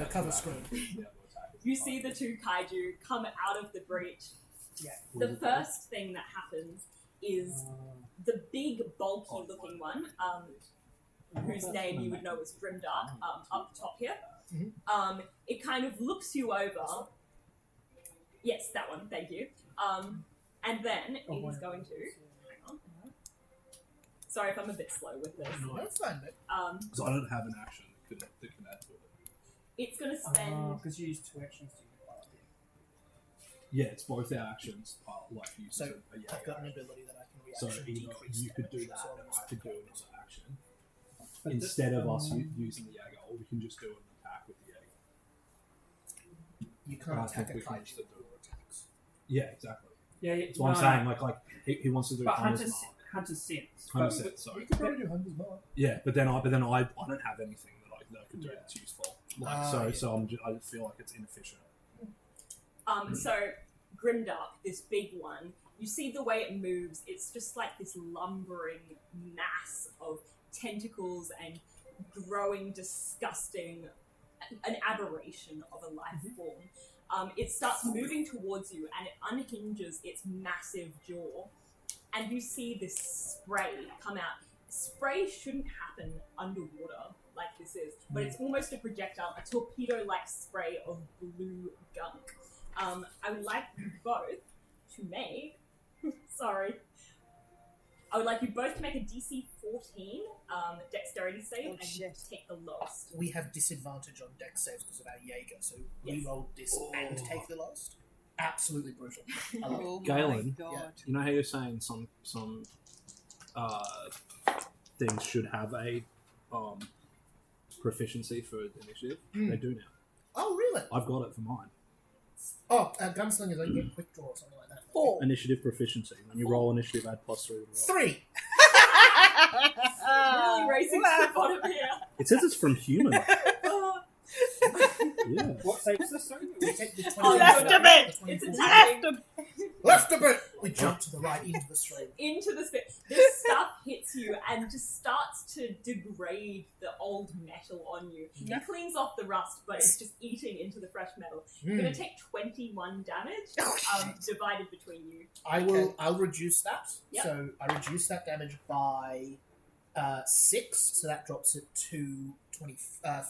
cover screen. You see the two kaiju come out of the breach. Yeah. The first thing that happens is the big, bulky-looking one, whose name you would know as Grimdark, up top here. Mm-hmm. It kind of looks you over. Yes, that one. Thank you. And then it is going to. Hang on. Sorry if I'm a bit slow with this. No, it's fine, mate. So I don't have an action that can add to it. It's going to spend. Because you use 2 actions to get part. Yeah, it's both our actions. Like you So, said, I've got an ability that I can So reaction either decrease you could do damage, that, so and I could do it as an action. But Instead of us using the Jaeger, or we can just do an attack with the Jaeger. You can't I attack a think we can kaiju just with do your attacks. Yeah, exactly. Yeah, That's what I'm saying. Like he wants to do But Hunter's Hunter's sense. Mark. Hunter's Sense, sorry. You could probably do Hunter's Mark. Yeah, but then I don't have anything that I could do that's useful. Like, so I just feel like it's inefficient. So Grimdark, this big one, you see the way it moves. It's just like this lumbering mass of tentacles and growing, disgusting, an aberration of a life form. It starts moving towards you and it unhinges its massive jaw, and you see this spray come out. Spray shouldn't happen underwater like this is, but it's almost a projectile, a torpedo-like spray of blue gunk. I would like you both to make... Sorry. I would like you both to make a DC 14 dexterity save and take the lowest. We have disadvantage on dex saves because of our Jaeger, so we Yes. rolled this and take the lowest. Absolutely brutal. I love it. Oh Galen, my god. you know how you're saying some things should have a proficiency for initiative? Mm. They do now. Oh, really? I've got it for mine. Oh, Gunslingers, I get quick draw or something like that. 4. Initiative proficiency. When you roll initiative, add +3 to the roll. 3! Really racing to the bottom here. It says it's from human. Yeah. What save is this? Sorry? We take the 20 Oh, left a bit! It's a attacking Left a bit! We jump to the right into the stream. into the spit. This stuff hits you and just starts to degrade the old metal on you. It cleans off the rust, but it's just eating into the fresh metal. You're going to take 21 damage divided between you. I'll reduce that. Yep. So I reduce that damage by 6, so that drops it to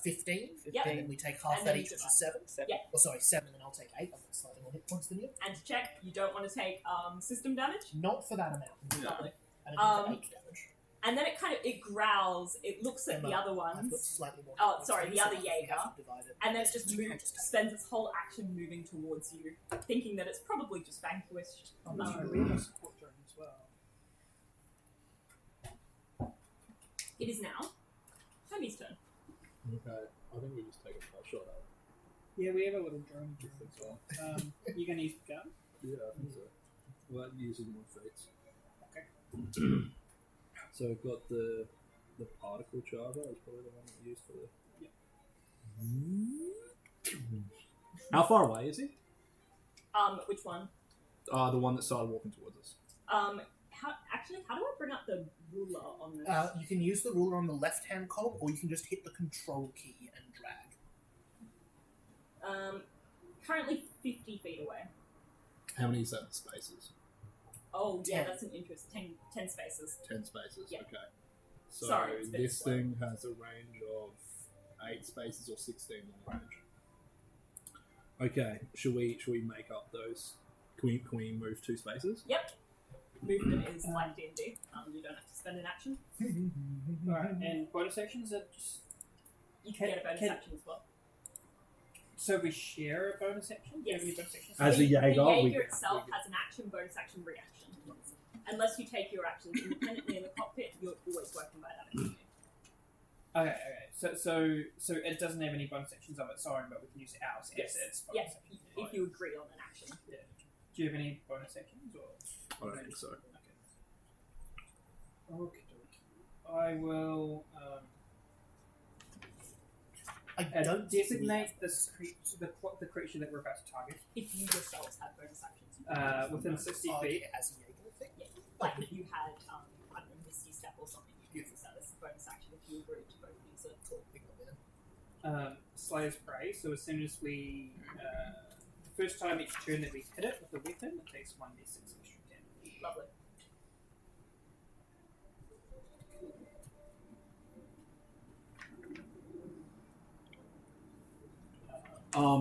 15. Yep. And then we take half And that then each, you which is 7. Yep. Well, sorry, 7, and I'll take 8. I've got slightly more hit points than you. And to check, you don't want to take system damage. Not for that amount. Lovely. And I take 8 damage. And then it growls, it looks at the other I've ones, got slightly more hit Oh, points sorry, than the you, so other if we Jaeger. have to divide it, and then it just you can't moves, just take spends its whole action moving towards you, thinking that it's probably just vanquished. We have a support drone as well. It is now Tommy's turn. Okay. I think we just take a pot shot at Yeah, we have a little drone as well. You're going to use the gun? it. Yeah, I think so. Well, using my feats. Okay. So I've got the particle charger. Is probably the one that we use for the. Yep. How far away is he? Which one? The one that started walking towards us. How do I bring up the ruler on this? You can use the ruler on the left-hand column, or you can just hit the control key and drag. Currently 50 feet away. How many is that in spaces? Oh, yeah, 10. that's an interest. 10 spaces. 10 spaces. Yeah. Okay. So Sorry, it's a bit this slow. thing has a range of 8 spaces or 16 long range. Okay. Should we make up those? Can we move 2 spaces? Yep. Movement is like D&D. You don't have to spend an action. Alright, and bonus actions are just. You can get a bonus Can- action as well. So we share a bonus action? Do you have any bonus actions? As a the Jaeger, we Jaeger get- itself we has an action, bonus action, reaction. Unless you take your actions independently in the cockpit, you're always working by that activity. Okay. So it doesn't have any bonus actions of its own, but we can use ours as its bonus Yes, action. if you agree on an action. Yeah. Do you have any bonus actions? Or? I don't think so. Okay. I will I don't designate this the creature that we're about to target If you yourselves have bonus actions. within 60 Oh, feet. it has a Jaeger thing. Yeah. Like if you had, I don't know, Misty Step or something, you could use that as a bonus action if you agreed to both use it. Cool, pick it up Slayer's Prey. So as soon as we, the first time each turn that we hit it with a weapon, it takes 1d6 extra damage. Lovely.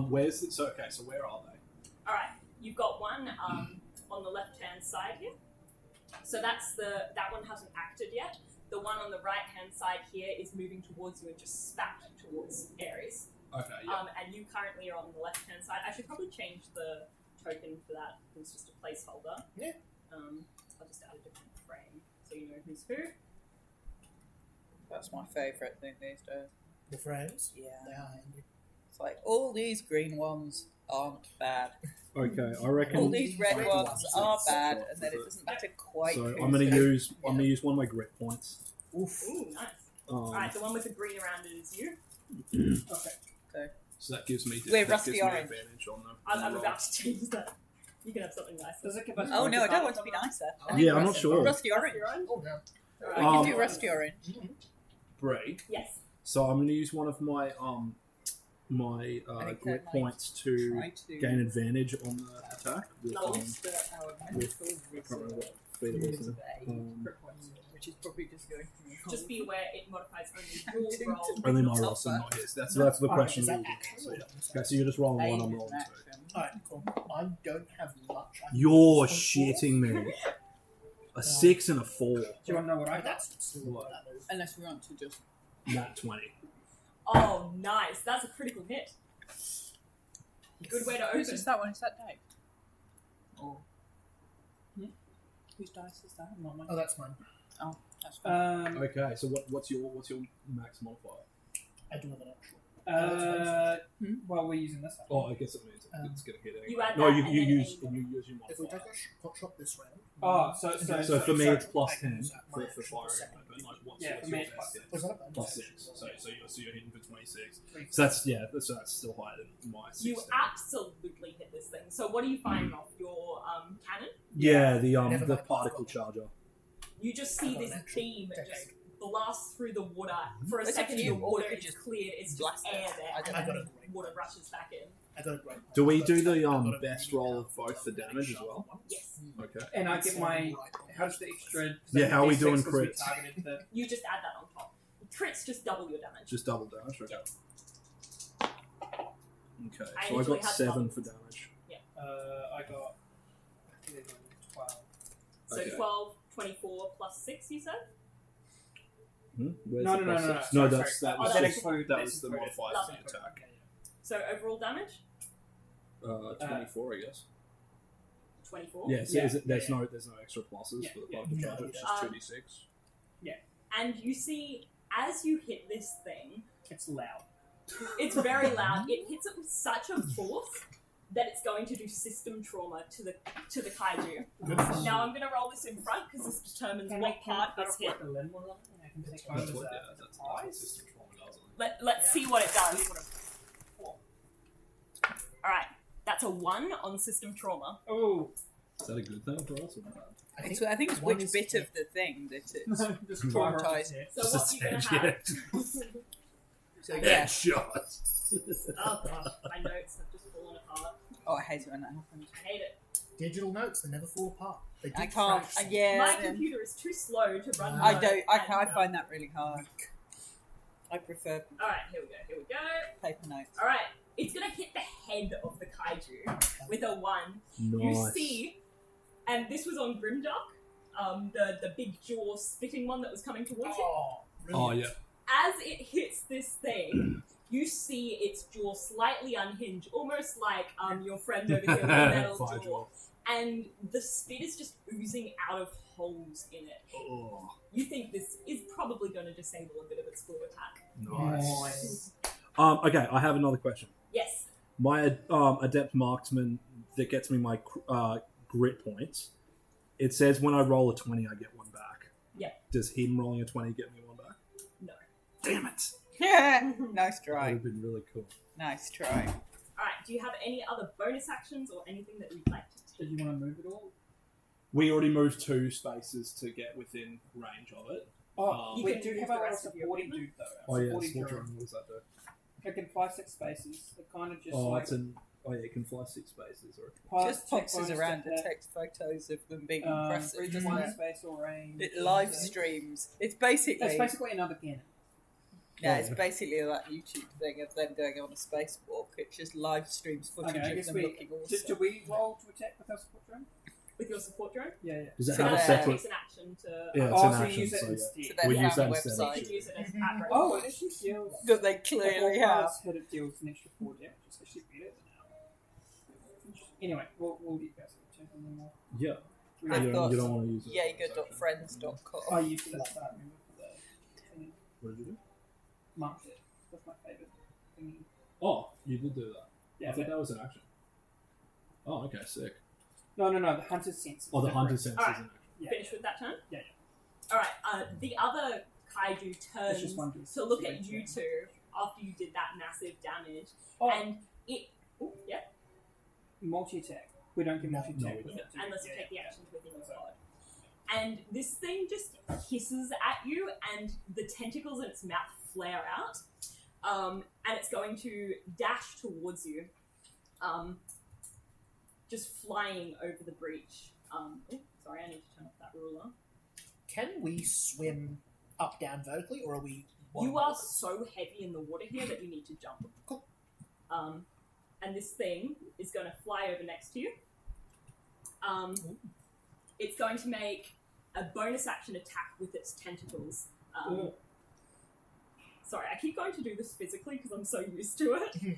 Where's the, so where are they? All right, you've got one on the left-hand side here. So that's that one hasn't acted yet. The one on the right-hand side here is moving towards you and just spat towards Ares. Okay, yeah. And you currently are on the left-hand side. I should probably change the token for that. It was just a placeholder. Yeah. I'll just add a different frame so you know who's who. That's my favourite thing these days. The frames. Yeah. They are handy. It's like all these green ones aren't bad. Okay, I reckon. All these red Red ones ones are are bad, and then it doesn't matter quite. So who's I'm gonna who. use one of my grit points. Oof. Ooh, nice. Alright, the one with the green around it is you. Okay. So that gives me We're that rusty gives me orange. advantage on the. I'm roll. about to change that. You can have something nice. Does it give us Oh no, I don't want to advantage be on nicer. I Yeah, I'm not rusty. sure. Rusty orange. Oh no. We Um, can do rusty orange. Bree. Yes. So I'm going to use one of my Any grit card points to Try to gain advantage on the attack. With, Lovely. our with- mental I can't remember reserve what feat it was of now. a, which is probably just going to be Just be aware it modifies only your roll. Only my roll, so not his. That's the question. Is that we will action? get, so, or yeah. something? Okay, so you're just rolling aim one. I'm is rolling an two. action. Alright, cool. I don't have much. I can You're use point four. shitting me. A 6 and a 4. Do you want to know what I But got? that's still What? that move. Unless we want to just. Nat 20. Oh, nice. That's a critical hit. Good way to Whose open. is that one? Is that Dave? Or Whose dice is that? Not mine. Oh, that's mine. that's fine. Okay, so what's your max modifier? I do have an actual. Well, we're using this one. Oh, I guess it means it's going to hit anyway. You add No, that you and use then you use your If we take modifier. a pot shot this round. Oh, so So for me, so it's plus I can 10 use that for my action firing, second. but like what's Yeah, what's for me your it's best plus hit? Was that a bonus Plus action? 6. So you're hitting for 26. So that's still higher than my 16. You absolutely hit this thing. So what are you firing off? Your cannon? Yeah, Never the mind. particle charger. You just see I've got this an actual beam just decade. blast through the water. For a It's up second, to the you, or water we could is just cleared. It's just blast it. air I there, don't and know. then the water rushes back in. I got a great point. Do we But do the I've got a best really roll of both for really damage as sharp well? one. Yes. Okay. and I It's get my. right on How's the extra? Yeah, how are we D6 doing 'cause we crits? targeted the- You just add that on top. Crits just double your damage. Just double damage. Okay. Okay. I So I usually got have 7 double. for damage. I got 11, 12. So Okay. 12, 24 plus 6, you said? Where's No, the no, plus no, no. six? Sorry, No, that's sorry. that Oh, was that just, include- that that's was the included. modifier Love for the it. attack. So overall damage? 24, I guess. 24. Yeah, so Yeah, there's yeah. no extra pluses Yeah, for the yeah. particle No, charger. It's yeah. just 2d6. And you see, as you hit this thing, It's loud. it's very loud. It hits it with such a force that it's going to do system trauma to the kaiju. Good for Now I'm going to roll this in front because this determines what part gets hit. The limb was on, and I can take That's one what, as yeah, that's what eyes. system trauma does. I think. Let's see what it does. Alright, that's a 1 on system trauma. Oh, Is that a good thing for us or bad? I think it's one which is- bit of the thing that it's just traumatized. So Just what a you're going to stand, have... So yeah. Headshot. Oh gosh, my notes have just fallen apart. Oh, I hate it when that happens. I hate it. Digital notes, they never fall apart. They I do can't. crash. Yeah. My computer is too slow to run. I notes don't. I and- find that really hard. I prefer Alright, here we go. paper notes. Alright, it's gonna hit the head of the kaiju with a 1. You Nice. see, and this was on Grimdark, the big jaw spitting one that was coming towards it. Oh, Oh, brilliant. yeah. As it hits this thing, you see its jaw slightly unhinge, almost like your friend over here with the metal Fire jaw. jaw. And the spit is just oozing out of holes in it. Oh, You think this is probably going to disable a bit of its flu attack. nice. Okay, I have another question. Yes. My adept marksman that gets me my grit points. It says when I roll a 20, I get one back. Yeah. Does him rolling a 20 get me one back? No. Damn it! Yeah. Nice That try. would have been really cool. Nice try. Alright, do you have any other bonus actions or anything that you'd like to take? Did you want to move it all? We already moved 2 spaces to get within range of it. Oh, You we can do move have the our rest of your supporting equipment. dude though. Our Oh yeah, supporting small drone. drone. What does that do? It can fly 6 spaces. It kind of just it can fly 6 spaces. Or Just pops around and takes photos of them being impressive, Bridge doesn't 1 it? space or range. It live streams. It's basically another cannon. yeah, it's basically that YouTube thing of them going on a spacewalk. It just live streams footage Okay, I of guess them we looking awesome. do we roll to attack with our support drone? With your support drone? Yeah. does it So have a there- separate? Takes an action to. Yeah, it's Oh, an so action. use it So yeah. instead. To their We use fan that instead. You website could use it as Mhm. at Oh, it actually deals. that they clearly have. Hit it deals an extra 4 damage. It's actually better than ours. Anyway, we'll get back to it. And then Yeah, I've you got don't want to use it. Jaeger.friends.com. I used it at the start, remember, for the thing. What did you do? Marked it. That's my favourite thing. Oh, you did do that. Yeah, I thought that was an action. Oh, okay, sick. No, the hunter's sense. Oh, the hunter sense is Alright. an action. Yeah. finish with that turn? Yeah. Alright, the other kaiju It's turns just one to look at you two after you did that massive damage, Oh, and it. Oh, yeah, multi-attack. We don't get No, multi-attack. we with it, do we? unless you Yeah, take the yeah. actions within your pod. And this thing just hisses at you, and the tentacles in its mouth flare out. And it's going to dash towards you, just flying over the breach. Sorry, I need to turn off that ruler. Can we swim up, down vertically, or are we? You are so heavy in the water here that you need to jump. Cool. And this thing is going to fly over next to you. It's going to make a bonus action attack with its tentacles. Sorry, I keep going to do this physically because I'm so used to it.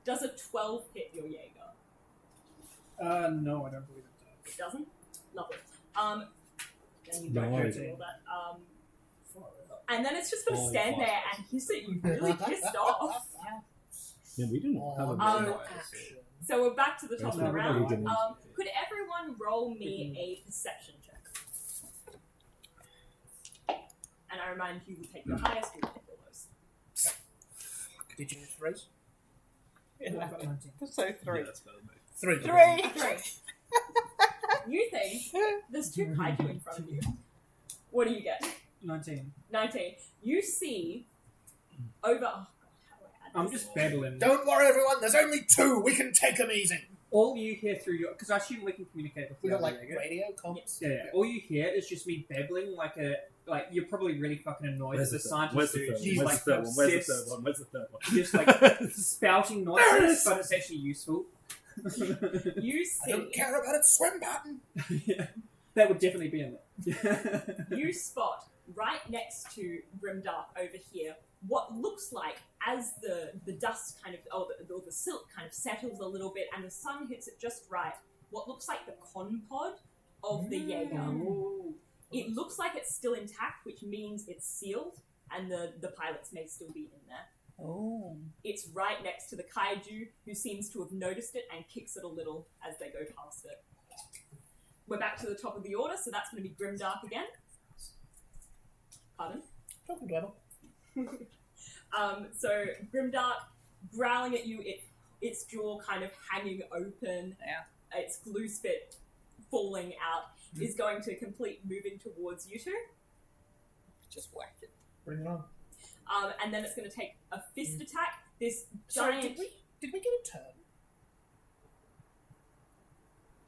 Does a 12 hit your Jaeger? No, I don't believe it does. It doesn't? Lovely. Then you No don't worries. have to roll that. And then it's just going to Oh, stand fuck. there and hiss at you really pissed off. Yeah, we didn't have a Oh, main no rider, action. So we're back to the top of the No, round. we didn't. Could everyone roll me a perception check? And I remind you, we take your highest, we take your lowest. Did you raise? I've got 19. So Yeah, 3. that's better than me. 3. 3! You think there's 2 kaiju in front of you. What do you get? 19. 19. You see over. Oh god, how do I add I'm this? just babbling. Don't worry, everyone. There's only 2. We can take them easy. All you hear through your... Because I assume we can communicate with We got the like Jaeger. radio comms. Yeah. All you hear is just me babbling like a... Like, you're probably really fucking annoyed as a scientist who's Where's like the third one? Where's the obsessed, third one? Where's the third one? just like spouting nonsense, but it's actually useful. You I don't see. care about its swim pattern. Yeah. That would definitely be in there. You spot right next to Grimdark over here what looks like, as the dust kind of, or the silt kind of settles a little bit and the sun hits it just right, what looks like the con pod of the Jaeger. Ooh. It looks like it's still intact, which means it's sealed and the pilots may still be in there. Oh. It's right next to the kaiju, who seems to have noticed it and kicks it a little as they go past it. We're back to the top of the order, so that's going to be Grimdark again. Pardon? Talking to Emma. So Grimdark growling at you, its jaw kind of hanging open, its glue spit falling out, is going to complete moving towards you two. Just whack it. Bring it on. And then it's going to take a fist attack. This Sorry, giant... did we get a turn?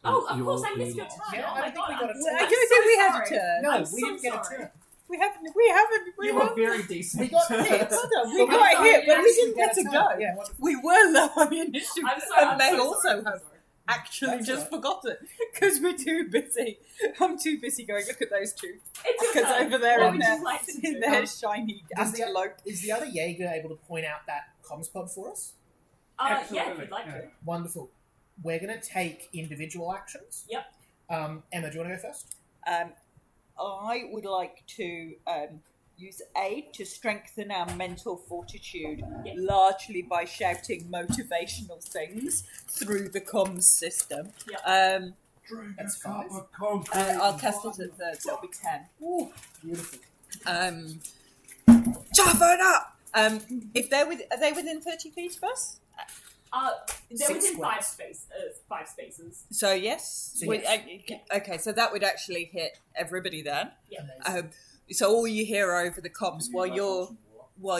Oh, of You course, all- I missed you your lost. turn. Yeah, Oh I my think god, we got a I'm turn. so I don't think we had a sorry. turn. No, I'm we so didn't get a sorry. turn. We haven't. You were very decent. We got hit. Hold on, we But got sorry, hit, but we actually didn't get to a turn. go. Yeah, wonderful. We were low on initiative, I'm sorry. and I'm they so also sorry. have actually That's just right. forgotten because we're too busy. I'm too busy going. Look at those two. It's your Because turn. over there What in would their, you like to do? in their shiny Does the- antelope. Is the other Jaeger able to point out that comms pod for us? Yeah, if Absolutely, you'd like yeah. to. Wonderful. We're going to take individual actions. Yep. Emma, do you want to go first? I would like to use aid to strengthen our mental fortitude, Yeah. largely by shouting motivational things through the comms system. Yeah. That's 5. I'll cast it at third, so it'll be 10. Ooh, beautiful. Toughen up! If they're are they within 30 feet of us? They're 6 within squares. 5 spaces. So yes. So We- yes. okay, so that would actually hit everybody then. Yeah. Amazing. So all you hear over the comms while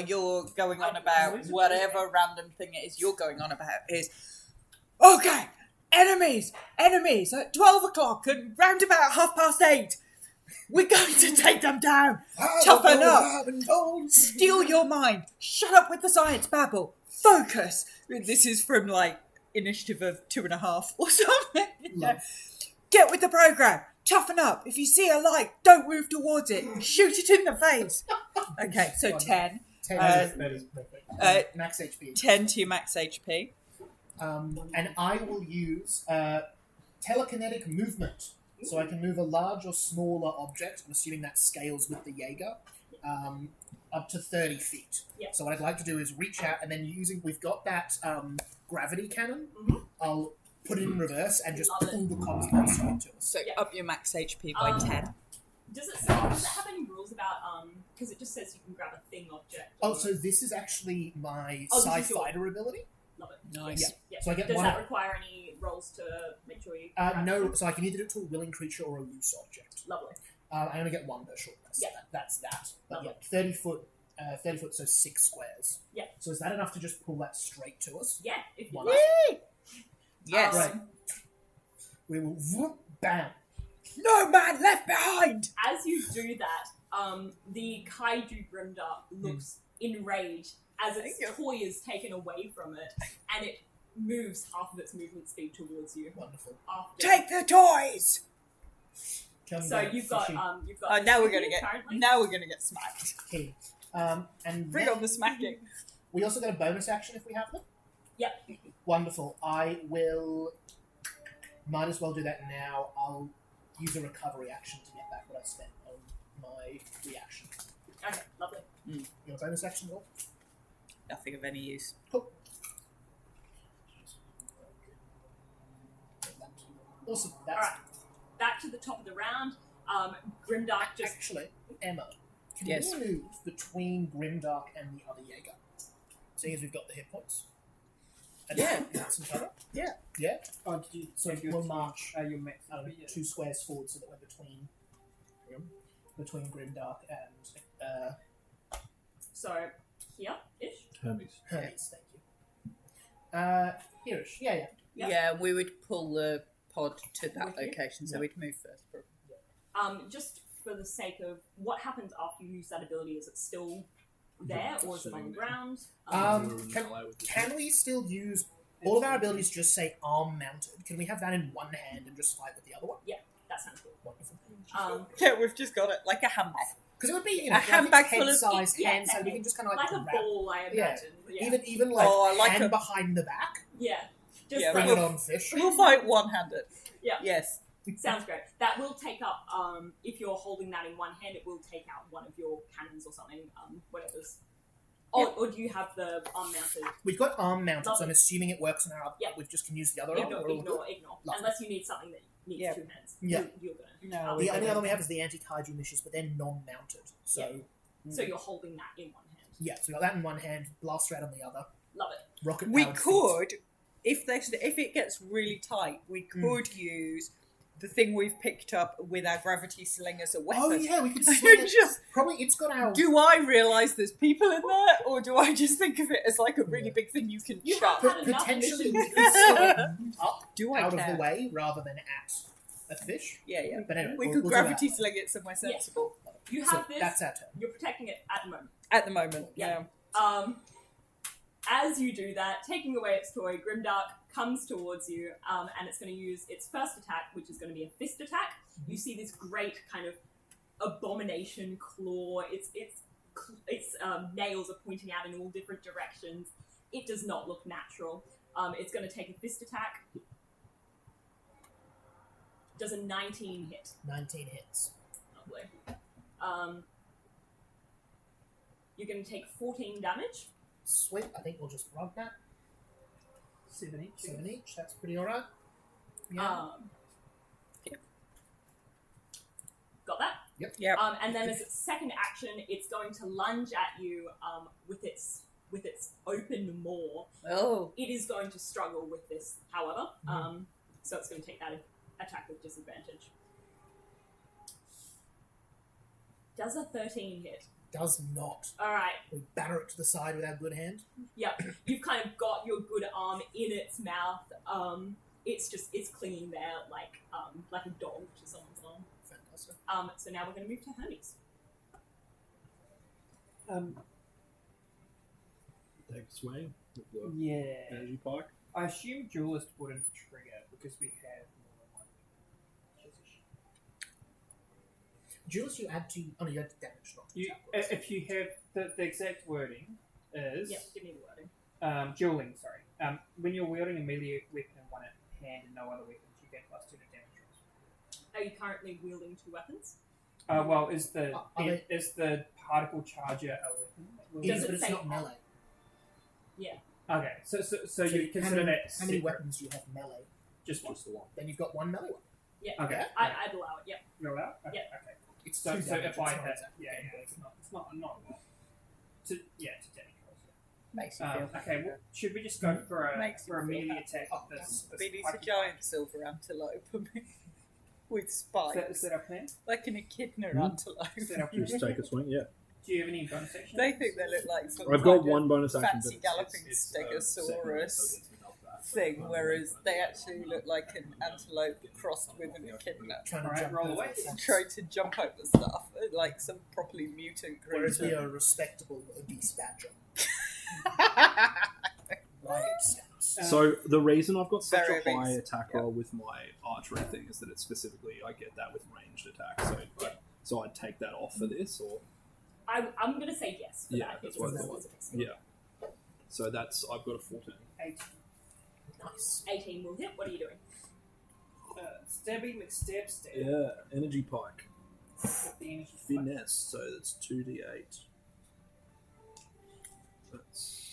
you're going on about whatever random thing it is you're going on about is, okay, enemies at 12 o'clock and round about 8:30. We're going to take them down. Toughen up. Steal your mind. Shut up with the science babble. Focus. This is from like initiative of 2.5 or something. Love. Get with the program. Toughen up. If you see a light, don't move towards it. Shoot it in the face. Okay, so 10. 10, That is perfect. max HP. 10 to your max HP. And I will use telekinetic movement. So I can move a large or smaller object, I'm assuming that scales with the Jaeger, up to 30 feet. Yeah. So what I'd like to do is reach out and then we've got that gravity cannon, Mhm. I'll put it in reverse and just Love it. pull the comms post straight to us. So Yeah. up your max HP by 10. Does it have any rules about because it just says you can grab a thing object? Oh, so this is actually my Oh, this Psi is your- Fighter ability? Love it. Nice. Yeah. So I get Does one. that require any rolls to make sure you? grab No, it? so I can either do it to a willing creature or a loose object. Lovely. I only get one per short rest. Yeah. That's that. But Lovely. yeah, 30 foot, so 6 squares. Yeah. So is that enough to just pull that straight to us? Yeah. If you One. like. Yes. Right. We will whoop, bam. No man left behind. As you do that, the kaiju Grimdark looks enraged as its Thank toy is taken away from it, and it moves half of its movement speed towards you. Wonderful. After. Take the toys. Come So back, you've got fishy you've got. Oh, now we're this gonna get currently. now we're gonna get smacked. kid. And Bring then on the smacking. we also get a bonus action if we have them. Yep. Wonderful. I will. Might as well do that now. I'll use a recovery action to get back what I spent on my reaction. Okay, lovely. Your bonus action roll. Nothing of any use. Cool. Awesome. That's All right. Back to the top of the round. Grimdark just actually Emma. Can Yes. we move between Grimdark and the other Jaeger? Seeing as we've got the hit points. And Yeah. some cover. Yeah. Yeah. Oh, did you? So your we'll march your max. I don't know, 2 squares forward so that we're between Grimdark and so here-ish. Hermes. Hermes. Thank you. Here-ish. Yeah. Yeah. Yeah, we would pull the pod to that With you? location, so Yeah. we'd move first. Probably. Just for the sake of what happens after you use that ability, is it still there or is it on the ground? Can we still use all of our abilities? Just say arm mounted. Can we have that in one hand and just fight with the other one? That sounds cool. Wonderful. Yeah, we've just got it like a handbag. Because it would be A handbag full of- head-sized yeah, hand, so we can just kind of Like like a grab, ball, I Yeah. imagine. Yeah. even like, Oh, I like hand a- behind the back. Yeah. Just Yeah, Bring like, it on, fish. We'll fight one-handed. Yeah. Yes. sounds great. That will take up, if you're holding that in one hand, it will take out one of your cannons or something, whatever's. Or do you have the arm mounted? We've got arm mounted, so I'm Lovely. assuming it works on our. Yeah. We just can use the other arm. Ignore. Lovely. Unless you need something that needs Yeah. 2 hands. Yeah. You're gonna. No. The only other one we have is the anti-kaiju missions, but they're non-mounted. So So you're holding that in one hand. yeah, so we got that in one hand, blaster out on the other, Love it. rocket. We could, if it gets really tight, we could use the thing we've picked up with our gravity sling as a weapon. Oh yeah, we could swing it. Just, Probably it's got our. do I realise there's people in there, or do I just think of it as like a really big thing you can You chuck? have had enough Potentially missions. we could swing it up Do I out care? of the way rather than at a fish. Yeah, yeah. But anyway, We we'll could do that. gravity sling it somewhere sensible You So have this. that's our turn. You're protecting it at the moment. at the moment. Yeah. Yeah. As you do that, taking away its toy, Grimdark comes towards you, and it's going to use its first attack, which is going to be a fist attack. You see this great kind of abomination claw. Its nails are pointing out in all different directions. It does not look natural. It's going to take a fist attack. Does a 19 hit? 19 hits. Lovely. You're going to take 14 damage. Sweet. I think we'll just run that. 7 each. 7 each. That's pretty alright. Yeah. Got that? Yeah. And then as its second action, it's going to lunge at you with its with its open maw. Oh. It is going to struggle with this, however. So it's going to take that attack with disadvantage. Does a 13 hit? Does not. All right. We batter it to the side with our good hand. Yep. You've kind of got your good arm in its mouth. It's clinging there like a dog to someone's arm. Fantastic. So now we're going to move to Hermes. Take a swing with the Yeah. energy pike. I assume Duelist wouldn't trigger because we have more than one position. Julius, you add to. Oh no, you add to damage, not You, attack rolls. if you have the exact wording is Yep. Give me the wording. dueling. Sorry. When you're wielding a melee weapon in one hand and no other weapons, you get +2 to damage rolls. Are you currently wielding 2 weapons? Well, is the Are particle charger a weapon? It is, Does it but it's say- not melee. Okay, so you how consider many, that how many separate. weapons do you have melee? Just one. Just the one. Then you've got one melee one. Yeah. Okay. I'd allow it. Yep. You're allowed? Okay. Yeah. Okay. It's So, two so damage, if it's I not hit, exactly yeah, game it's breaking. not a lot. To damage rolls. Makes you feel Okay, well, should we just go for Makes a you feel melee happy. attack Oh, with this? But he's a giant silver antelope with Is spikes, that our plan? like an echidna Hmm. antelope. Is that our plan? Just take a swing, yeah. Do you have any bonus actions? They think they look like some I've got kind one of bonus action, fancy but galloping it's stegosaurus so it's not that. thing, whereas they actually look like an antelope crossed with an echidna. Trying to Alright, jump roll over away. the fence. Trying to jump over stuff, like some properly mutant Whereas we creature. are a respectable obese badger. Right stance. So the reason I've got such Very a high obese. attack roll with my archery thing is that it's specifically I get that with ranged attack. So I'd take that off for this, or I'm going to say yes for Yeah, that. that's It's what a I thought. specific skill. yeah. So that's I've got a 14. 8. Nice. 18 will hit. What are you doing? Stabby McStab stab. Yeah, energy pike, With the energy finesse. So that's 2d8. That's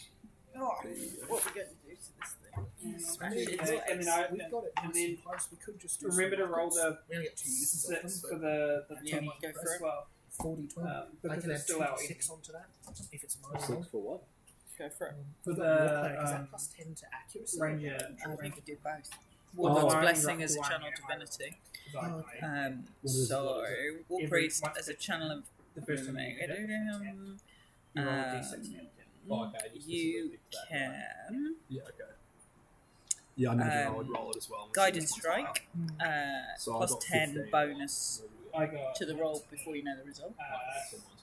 Oh, the, what are we going to do to this thing? Smash And it. then- and then I- We've got it. and then we could just do remember some to roll rockets. the We only get 2 uses of them, 6 but for the Yeah, twenty go for as it. well. 40, 20. I Because can it's add still out 26 onto that if it's my roll. 6 for what? Go for it. For We've got the, Warcleric, is that um, plus 10 to accuracy? Ranger. I think you do both. Oh, Warlord's I Blessing only as a got channel one, divinity. Oh, okay. What is So, it? War Every- Priest once as a the- channel of The first time you hit it, you roll a d6 out of 10. Oh, okay, you you specifically pick that, can Yeah, okay. Yeah, I imagine I would roll it as well. Guided Strike, So I plus got 10 15. bonus I got to the roll before you know the result.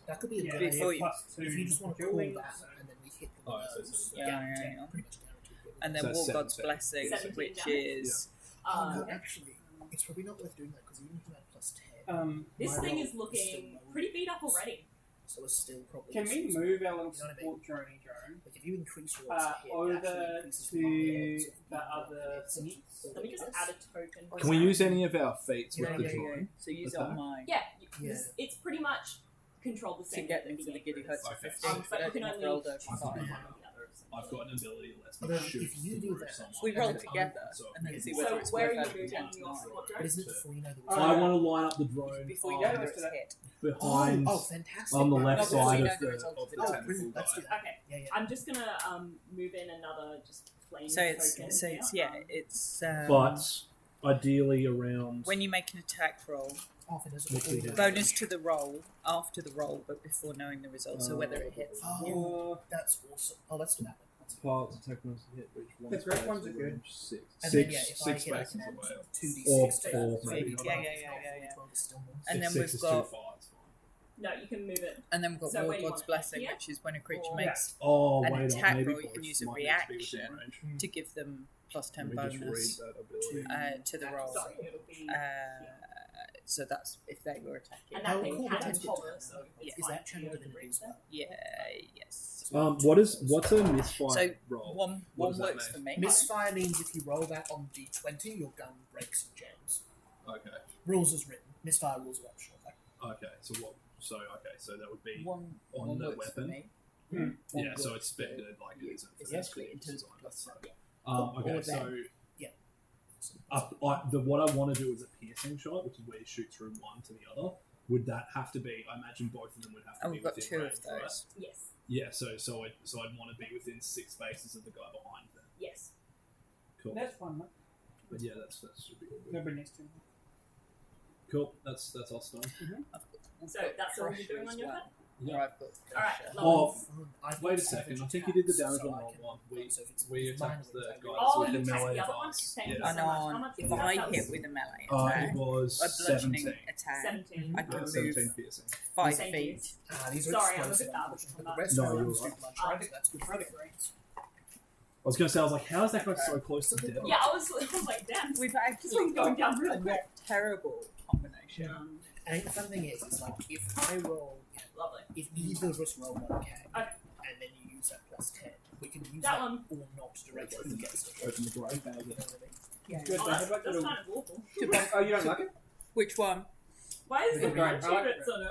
That could be a yeah, good Before idea. you- +2 If you just want to call dueling, that so- and then we hit the Oh, so nose, it's- Yeah, guaranteed- yeah, yeah. pretty much guaranteed. And then So War God's 17. Blessing, 17 which damage. is Oh, no, Okay. actually, it's probably not worth doing that because even if you had plus 10, This my thing roll is still looking low. pretty beat up already. So it's still probably. Can we useful. move our little You know what I support droney drone Like if you increase your odds to hit, it actually over increases to my odds of the other hits. thingies? Let me just add a token. Can we use any of our feats Yeah, with the yeah, yeah. drone? So use it on Attack? mine Yeah, Yeah. it's pretty much control the to same. get as them the to the Giddy Giddy Host. Host Okay. of 15, But but I you can think I've only rolled over I've got 5. one. I've got an ability that lets me Although shoot if you do through that- someone. We roll Okay. together So- and then see So whether So it's where are worth you adding moving 10 your tonight. support But drone? isn't it before you know the I result? want to line up the drone Before you Yeah, know let's it's do that. hit. behind Oh, fantastic. on the Right, left Not before side you of know the the result of the Oh, tentacle brilliant. Let's do guy. that. Okay, Yeah, yeah. I'm just gonna move in another just plain So it's token. so it's yeah, it's But ideally around. when you make an attack roll, Often is Which we did. bonus to the roll after the roll, but before knowing the result. So whether it hits. Oh, that's awesome. Oh, let's do that. Parts attack ones hit which one. The great ones are good. 6. And Six, then, yeah, if I six hit, I spaces can add away. 2d6 Or to that. four, So maybe. you've got Yeah, like yeah, yeah, yeah, yeah. 12 is still more. And then Six we've is got- too far, it's fine. No, you can move it. And then we've got So War where do you God's want it? Blessing, Here? which is when a creature Or- makes Oh, an wait, attack maybe roll, you can both use a might need to be within reaction. range. to give them plus 10 Let me just bonus read that ability. to the roll. Sorry, it'll be. So that's if they were attacking. And that Oh, thing cool, can that's good to hover, know. so it's Is fine. that channel You divinity can as well? Yeah, yes. What's a misfire So roll? one What one does that works for mean? me. Misfire means if you roll that on d20, your gun breaks and jams. Okay. Rules as written. Misfire rules are optional. Okay. So what? So okay. So that would be One on one the works for weapon? me. One yeah. So works it's expected like it isn't for It's this actually cool in terms design. of plus That's yeah. okay. Or So then- yeah. what I want to do is a piercing shot, which is where you shoot through one to the other, would that have to be? I imagine both of them would have to Oh, be we've got within 2 range, of those. right? Yes. Yeah, so I'd want to be within 6 spaces of the guy behind them. Yes. Cool. That's fine, mate. But yeah, that should be all good. Nobody next to him. Cool. That's us done. So that's all you're doing on your turn? Yeah. I've got Alright, pressure. lovely. I've Wait a got second. savage I think you did the attacks, damage so on I roll can- 1. so if it's We mine attacked the will guy take- that's Oh, with you the attacked melee the other one? device. Thank you Yeah. so I much. How know. much If was I that? hit with a melee It attack, was a bludgeoning 17. attack, 17. I can move 17 piercing. 5 Thank you. feet. These are Sorry, I'm a explosive, bit bad unfortunately, with but the that. rest No, of you're them do right. bloodshot, so that's good for it. I was going to say, I was like, how is that guy so close to death? Yeah, I was like, damn. We've This actually one's going got down real a quick. not terrible combination. I think the fun thing is, it's like if I roll, Lovely. if either of us roll 1k, Okay. and then you use that plus 10, we can use That that one. or not directly against it. Open the grave bag. You know what I mean? Yeah. Good, Oh, but that's how about kind the- of awful. Oh, you don't like it? Which one? Why is Yeah, there right, crunchy I like bits on it?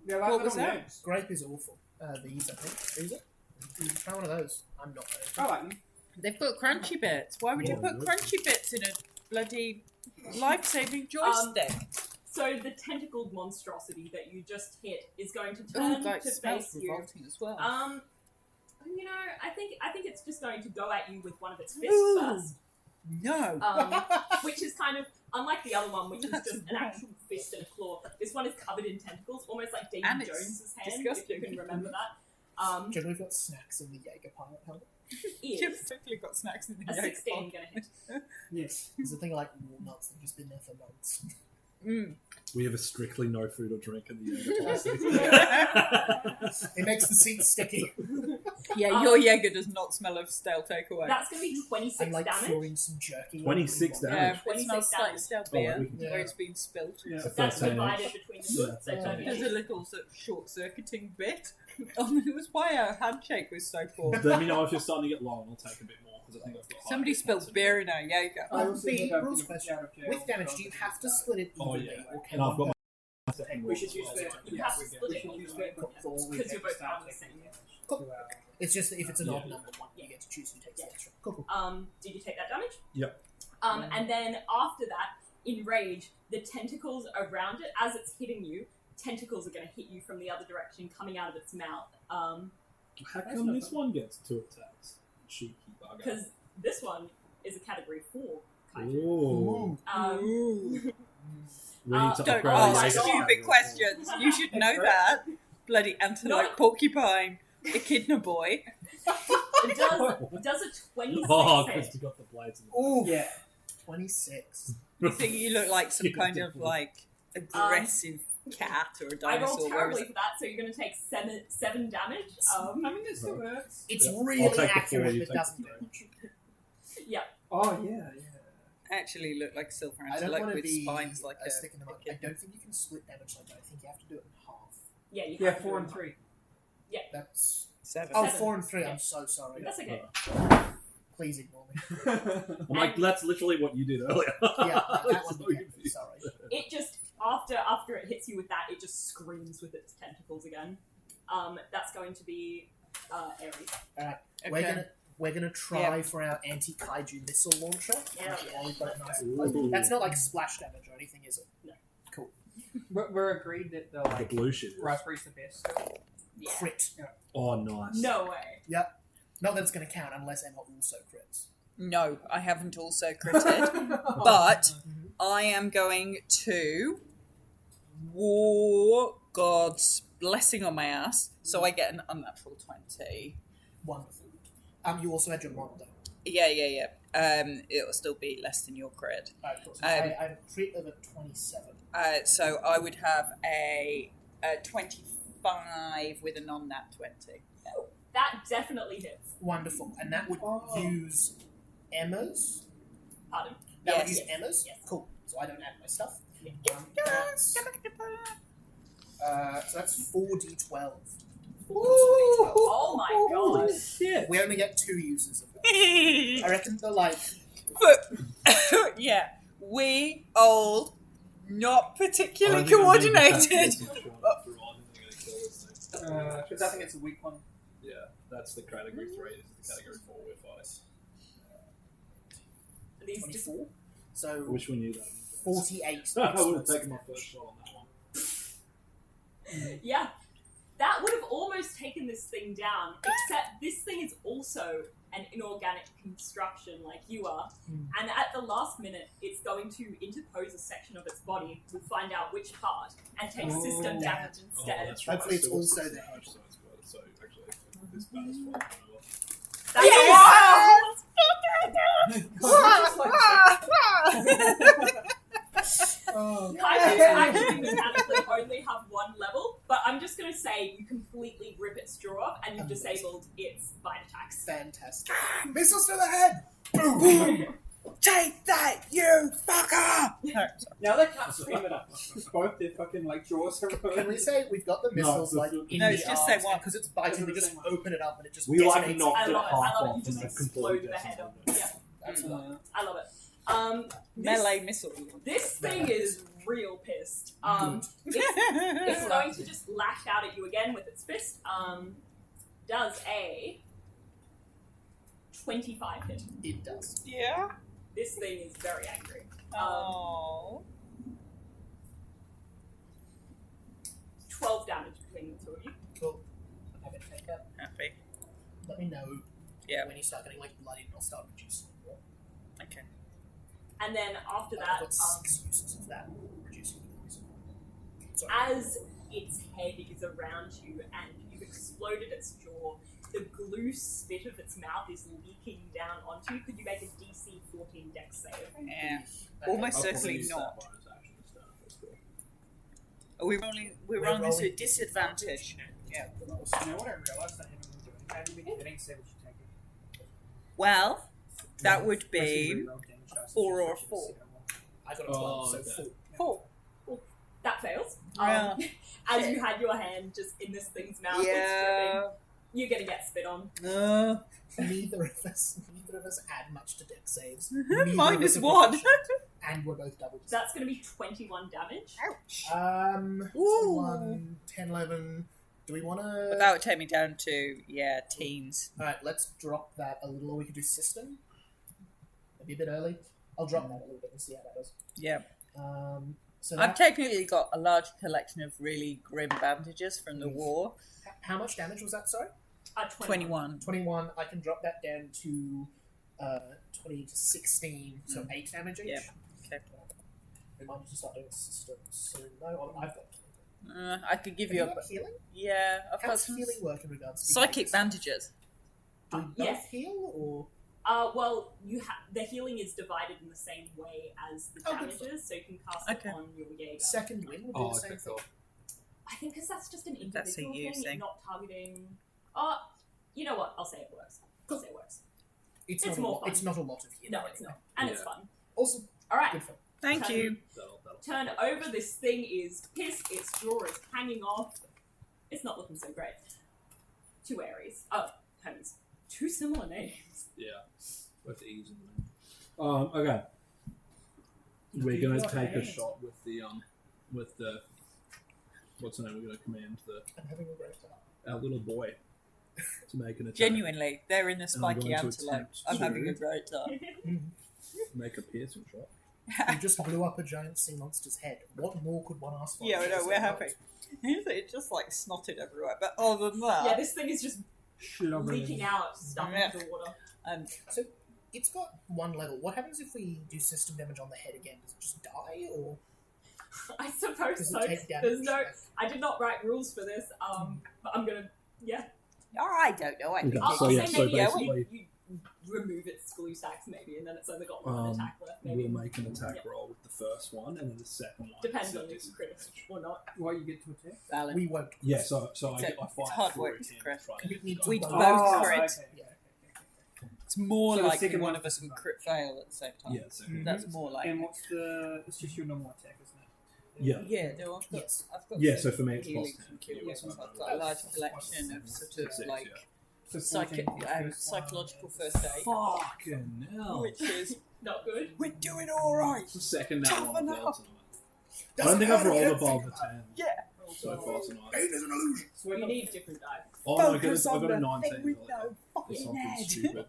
Yeah, like What little was that? names. Grape is awful. These, I think. Is it? Try one of those. I'm not going I like them. They've got crunchy bits. Why would you Oh, put really? crunchy bits in a bloody life-saving joystick? So the tentacled monstrosity that you just hit is going to Oh, turn God, to it smells face you. revolting as well. You know, I think it's just going to go at you with one of its fists Ooh. first. No. Which is kind of unlike the other one, which is That's just an wrong. actual fist and a claw. This one is covered in tentacles, almost like Davy And it's Jones's hand, disgusting. if you can remember that. Generally, we've got snacks in the Jaeger pilot helmet. You've Is totally got snacks in the a Jaeger 16 pot. gonna hit? Yes. There's a thing like walnuts that have just been there for months. Mm. We have a strictly no food or drink in the Jaeger. It makes the seats sticky. Yeah, your Jaeger does not smell of stale takeaway. That's gonna be 26 And like damage. throwing some jerky. 26 on. damage. Yeah, it 26 smells like damage. stale Oh, beer we can- Yeah. where it's been spilled. Yeah. So That's 13 divided inch. between the Yeah, two, so 13 There's a little sort of short-circuiting bit. It was why our handshake was so poor. Let me know if you're starting to get long. I'll take a bit more because I think I've got. Somebody spilled beer in our Jaeger. Oh, also B, think I've rules been question. out of jail, With damage, so do you I'll have to just split it Oh, evenly, yeah. or can And I've got one my. We should use that. You have to split it evenly. Because you're both on the same. Cool. It's just that if it's an Yeah. odd number one, you get to choose who takes the extra. Cool. Did you take that damage? Yep. And then after that, in rage, the tentacles around it, as it's hitting you, tentacles are going to hit you from the other direction, coming out of its mouth. How come this one gets 2 attacks? Cheeky bugger. Because this one is a category 4 kaiju. Ooh. We need to Don't upgrade Oh our my ask Jaeger. God. stupid questions. You should know that. Bloody antelope, porcupine, echidna boy. It does a 26 Oh, hit. because we got the blades. In the Oh, Yeah. 26. I think you look like some kind of like aggressive cat or a I dinosaur. rolled Where terribly is for that, so you're going to take seven damage. I mean, this still works. It's Yeah. I'll really take the 4, accurate, you but take doesn't the damage. Yeah. Oh, yeah. actually look like silver I don't antelope want to with be spines like a sticking them up. I don't think you can split damage like that. I think you have to do it in half. Yeah, you Yeah, have to 4 do and it. 3. That's 7. oh, Seven. 4 and 3. Yeah. I'm so sorry. That's okay. Please ignore me. I'm like, that's literally what you did earlier. Yeah, that So one. Again. confused. Sorry. It just after it hits you with that, it just screams with its tentacles again. That's going to be Ares. Okay. We're gonna try for our anti-kaiju missile launcher. Yeah. While we've got it nice and Ooh. close. That's not like splash damage or anything, is it? We're agreed that the The blue shit. raspberry's the best. Yeah. Crit. Oh, nice. No way. Not that it's gonna count unless Emma also crits. No, I haven't also critted, but I am going to war God's blessing on my ass, so I get an unnatural 20. Wonderful. You also had your mod though. Yeah. It'll still be less than your crit. Of course. I had a crit of a 27. So I would have a 25 with a non-nat 20. That definitely hits. Wonderful. And that would use Emma's. Pardon. That would Yes. use Emma's. Yes. Cool. So I don't add my stuff. Yeah. So that's 4d12. Oh my Holy god. shit. Oh, We only get 2 uses of it. I reckon they're like But, yeah, we old, not I particularly don't think I'm being coordinated. defensive. I'm through on. I think I'm gonna kill this thing. Because I think it's a weak one. Yeah, that's the category 3. This is the category 4 with ice. These just 24. I So wish we knew that. 48. I would have explosive taken my damage. first shot on that one. Yeah. That would have almost taken this thing down, except this thing is also an inorganic construction like you are. And at the last minute, it's going to interpose a section of its body. We'll find out which part and take system damage instead. that's right. Hopefully it's So also what's the the head. damage size for it? So actually, this bat's fine. Oh, Kaiju actually mechanically only have one level, but I'm just going to say you completely rip its jaw off and you've disabled its bite attacks. fantastic. Missiles to the head! Boom! Take that, you fucker! Now they can't scream it up. Both their fucking like jaws are Can we say we've got the missiles No, like in no, the it's just arms, say one. because it's biting, we It's just the same one. open it up and it just We like detonates. knocked I it love it. half I love it. off You just and then explode completely the head of decimated. Yeah, Absolutely. I love it. This, Melee missile. this thing is real pissed. It's going to just lash out at you again with its fist. Does a 25 hit. It does. Yeah. This thing is very angry. Oh. 12 damage between the two of you. Cool. Have it take that. Happy. Let me know Yeah. when you start getting like bloody and I'll start reducing. Okay. And then after I've that, got 6 uses of that reducing the noise. Sorry. as its head is around you and you've exploded its jaw, the glue spit of its mouth is leaking down onto you. Could you make a DC 14 dex save? Yeah. Okay. Almost I'll probably certainly use not. that bonus action instead of this cool. Are we rolling? We're rolling this with disadvantage. Yeah. You know what I realised I haven't been doing? I haven't been getting savage taken. Well, that would Basically be reroll damage dice, 4 or which is 4. I got a 12, Oh, so okay. 4. 4. That fails. Yeah. As you had your hand just in this thing's mouth, it's Yeah. dripping. You're gonna get spit on. Neither of us add much to deck saves. Neither of us Minus are 1. proficient, and we're both double. That's gonna be 21 damage. Ouch. 1, 10, 11. Do we want to? But that would take me down to, teens. Alright, let's drop that a little. We could do system. Maybe a bit early. I'll drop that a little bit and see how that goes. Yeah. So I've that, technically got a large collection of really grim bandages from the war. how much damage was that, sorry? 21. 21. I can drop that down to 20 to 16, so 8 damage each. Yeah. Okay. We might need to start doing systems soon. No, I've got. I could give Have you you a... got healing? Yeah, I've How got does some healing work in regards to psychic healers? bandages. Do we both Yes. heal or? Well, the healing is divided in the same way as the Oh, good. damages, so you can cast Okay. it on your Jaeger. Second wind would do the same thing. I think because that's just an That's a individual you thing, thing. not targeting. Oh, you know what? I'll say it works. I'll say it works. It's It's not more a lot. fun. It's not a lot of healing. No, it's not, and it's Yeah. fun. Awesome. All right, Good fun. Thank you. That'll turn over. This thing is pissed. Its jaw is hanging off. It's not looking so great. 2 Aries. Oh, Hermes. 2 similar names. Yeah. Both E's in the name. Okay. We're gonna take a shot with the what's the name? We're gonna command I'm having a great time. our little boy to make an attack. Genuinely, they're in the And I'm spiky going to antelope. attempt I'm to- having a great time. Make a piercing shot. You just blew up a giant sea monster's head. What more could one ask for? Yeah, I know, we're happy. It just like snotted everywhere. But other than that, Yeah, this thing is just Shit over leaking out stuff Yeah. into the water. So it's got 1 level. What happens if we do system damage on the head again? Does it just die, or I suppose does so. it take damage? There's no. I did not write rules for this. But I'm gonna. Yeah. I don't know. I think Okay, I'll, so I'll yeah, say so maybe basically- you remove its glue stacks maybe, and then it's only got 1 attack left. Maybe We'll make an attack Yeah. roll with the first one, and then the second one. depends is on at if you crit disadvantage. or not. Why you get to attack? valid. We won't. Yeah, so I It's fire hard through work him to crit. trying to We need to We both- both Oh, crit. okay. Yeah. It's more So the likely second one one of us is would fine. crit fail at the same time. Yeah, so That's more likely. And what's the? It's just your normal attack, isn't it? yeah. Yeah, no, I've got, Yes. I've got Yeah, some so for me it's healing plus from 10. cure Yeah, wounds. so I've that's got a large plus collection of sort of Six, like yeah. So psychic, 14 for the first one. psychological first aid, Fucking hell. which is Not good. we're doing all right. It's the second now Toughen on the up. failed tonight. I don't think I've rolled above a 10 Yeah. so far tonight. Pain is an illusion. So I You got need different dice. Oh, I Focus got on a the 19. thing with like no that. fucking It's something head. stupid.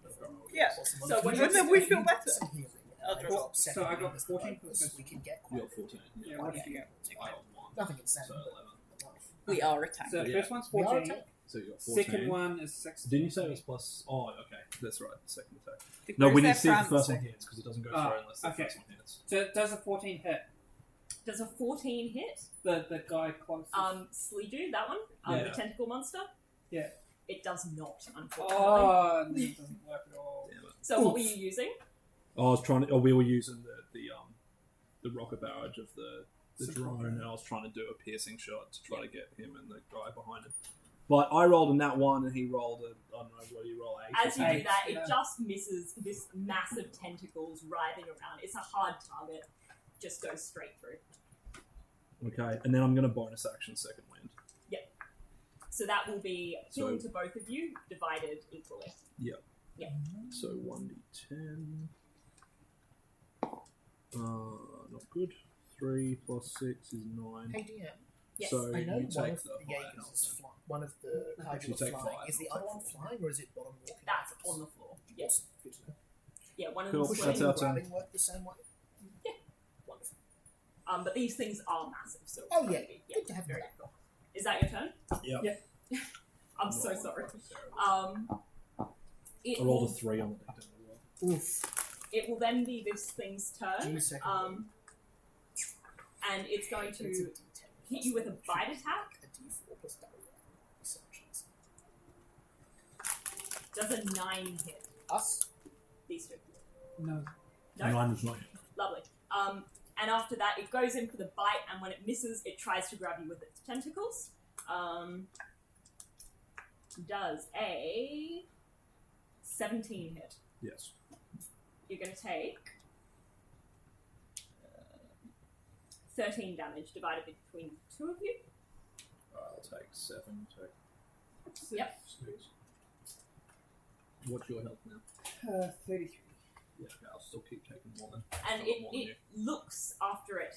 Yeah. Awesome. So If when you you- just then we feel use better. some healing, I'll and drop. drop second So I got numbers 14 bonus, for the we can get You quite got 14. Yeah, Yeah. what Yeah, do you yeah. I got 1. nothing insane. So but 11. enough. We are attacked. So the Yeah. first one's We are 14. attacked. So you got 14. Second one is 16. Didn't you say it was plus? Oh, okay. That's right. The second attack. Where's No, we need their to see if the first Francie? one hits because it doesn't go Ah, through unless the okay. first one hits. So does a 14 hit Does a 14 hit? the guy closest? Sleeju, that one? Yeah. The tentacle monster? Yeah. It does not, unfortunately. Oh, no, it doesn't work at all. Damn it. So what were you using? I was trying to. Oh, we were using the rocket barrage of the Support drone, drone. and I was trying to do a piercing shot to try to get him and the guy behind him. But I rolled a nat 1, and he rolled a. I don't know, what do you roll? 8? As you do Eight, that, yeah. it just misses this massive tentacles writhing around. It's a hard target. Just goes straight through. Okay, and then I'm going to bonus action second wind. So that will be So- healing to both of you, divided equally. So 1d10. Not good. 3 plus 6 is 9. Hey DM, Yes. So I know you one take of the the higher Jaegers number. is flying. One of the Kaiju You are take flying. 5, Is the I'll other take one 4. flying, or is it bottom walking? That's on the floor. Yes. Yes. Good to know. Yeah, one of Cool. them's Pushing That's swimming. our and turn. grabbing work the same way? Wonderful. But these things are massive, so it's Oh, gonna yeah. be- Good to have very that. cool. Is that your turn? Yep. Yeah. I'm so sorry. It I rolled will, a 3 on the deck as well. Oof. it will then be this thing's turn, Give me a second. and it's going It's a to D10 hit you with a bite attack. A D4 plus double researches. Does a 9 hit Us? these two? No. No? 9 was not hit. Lovely. And after that, it goes in for the bite, and when it misses, it tries to grab you with its tentacles. Does a 17 hit. Yes. You're going to take 13 damage divided between the two of you. I'll take 7. Take Yep. 6. What's your health now? 33. Yeah, okay, I'll still keep taking more than. And I've got more than it looks after it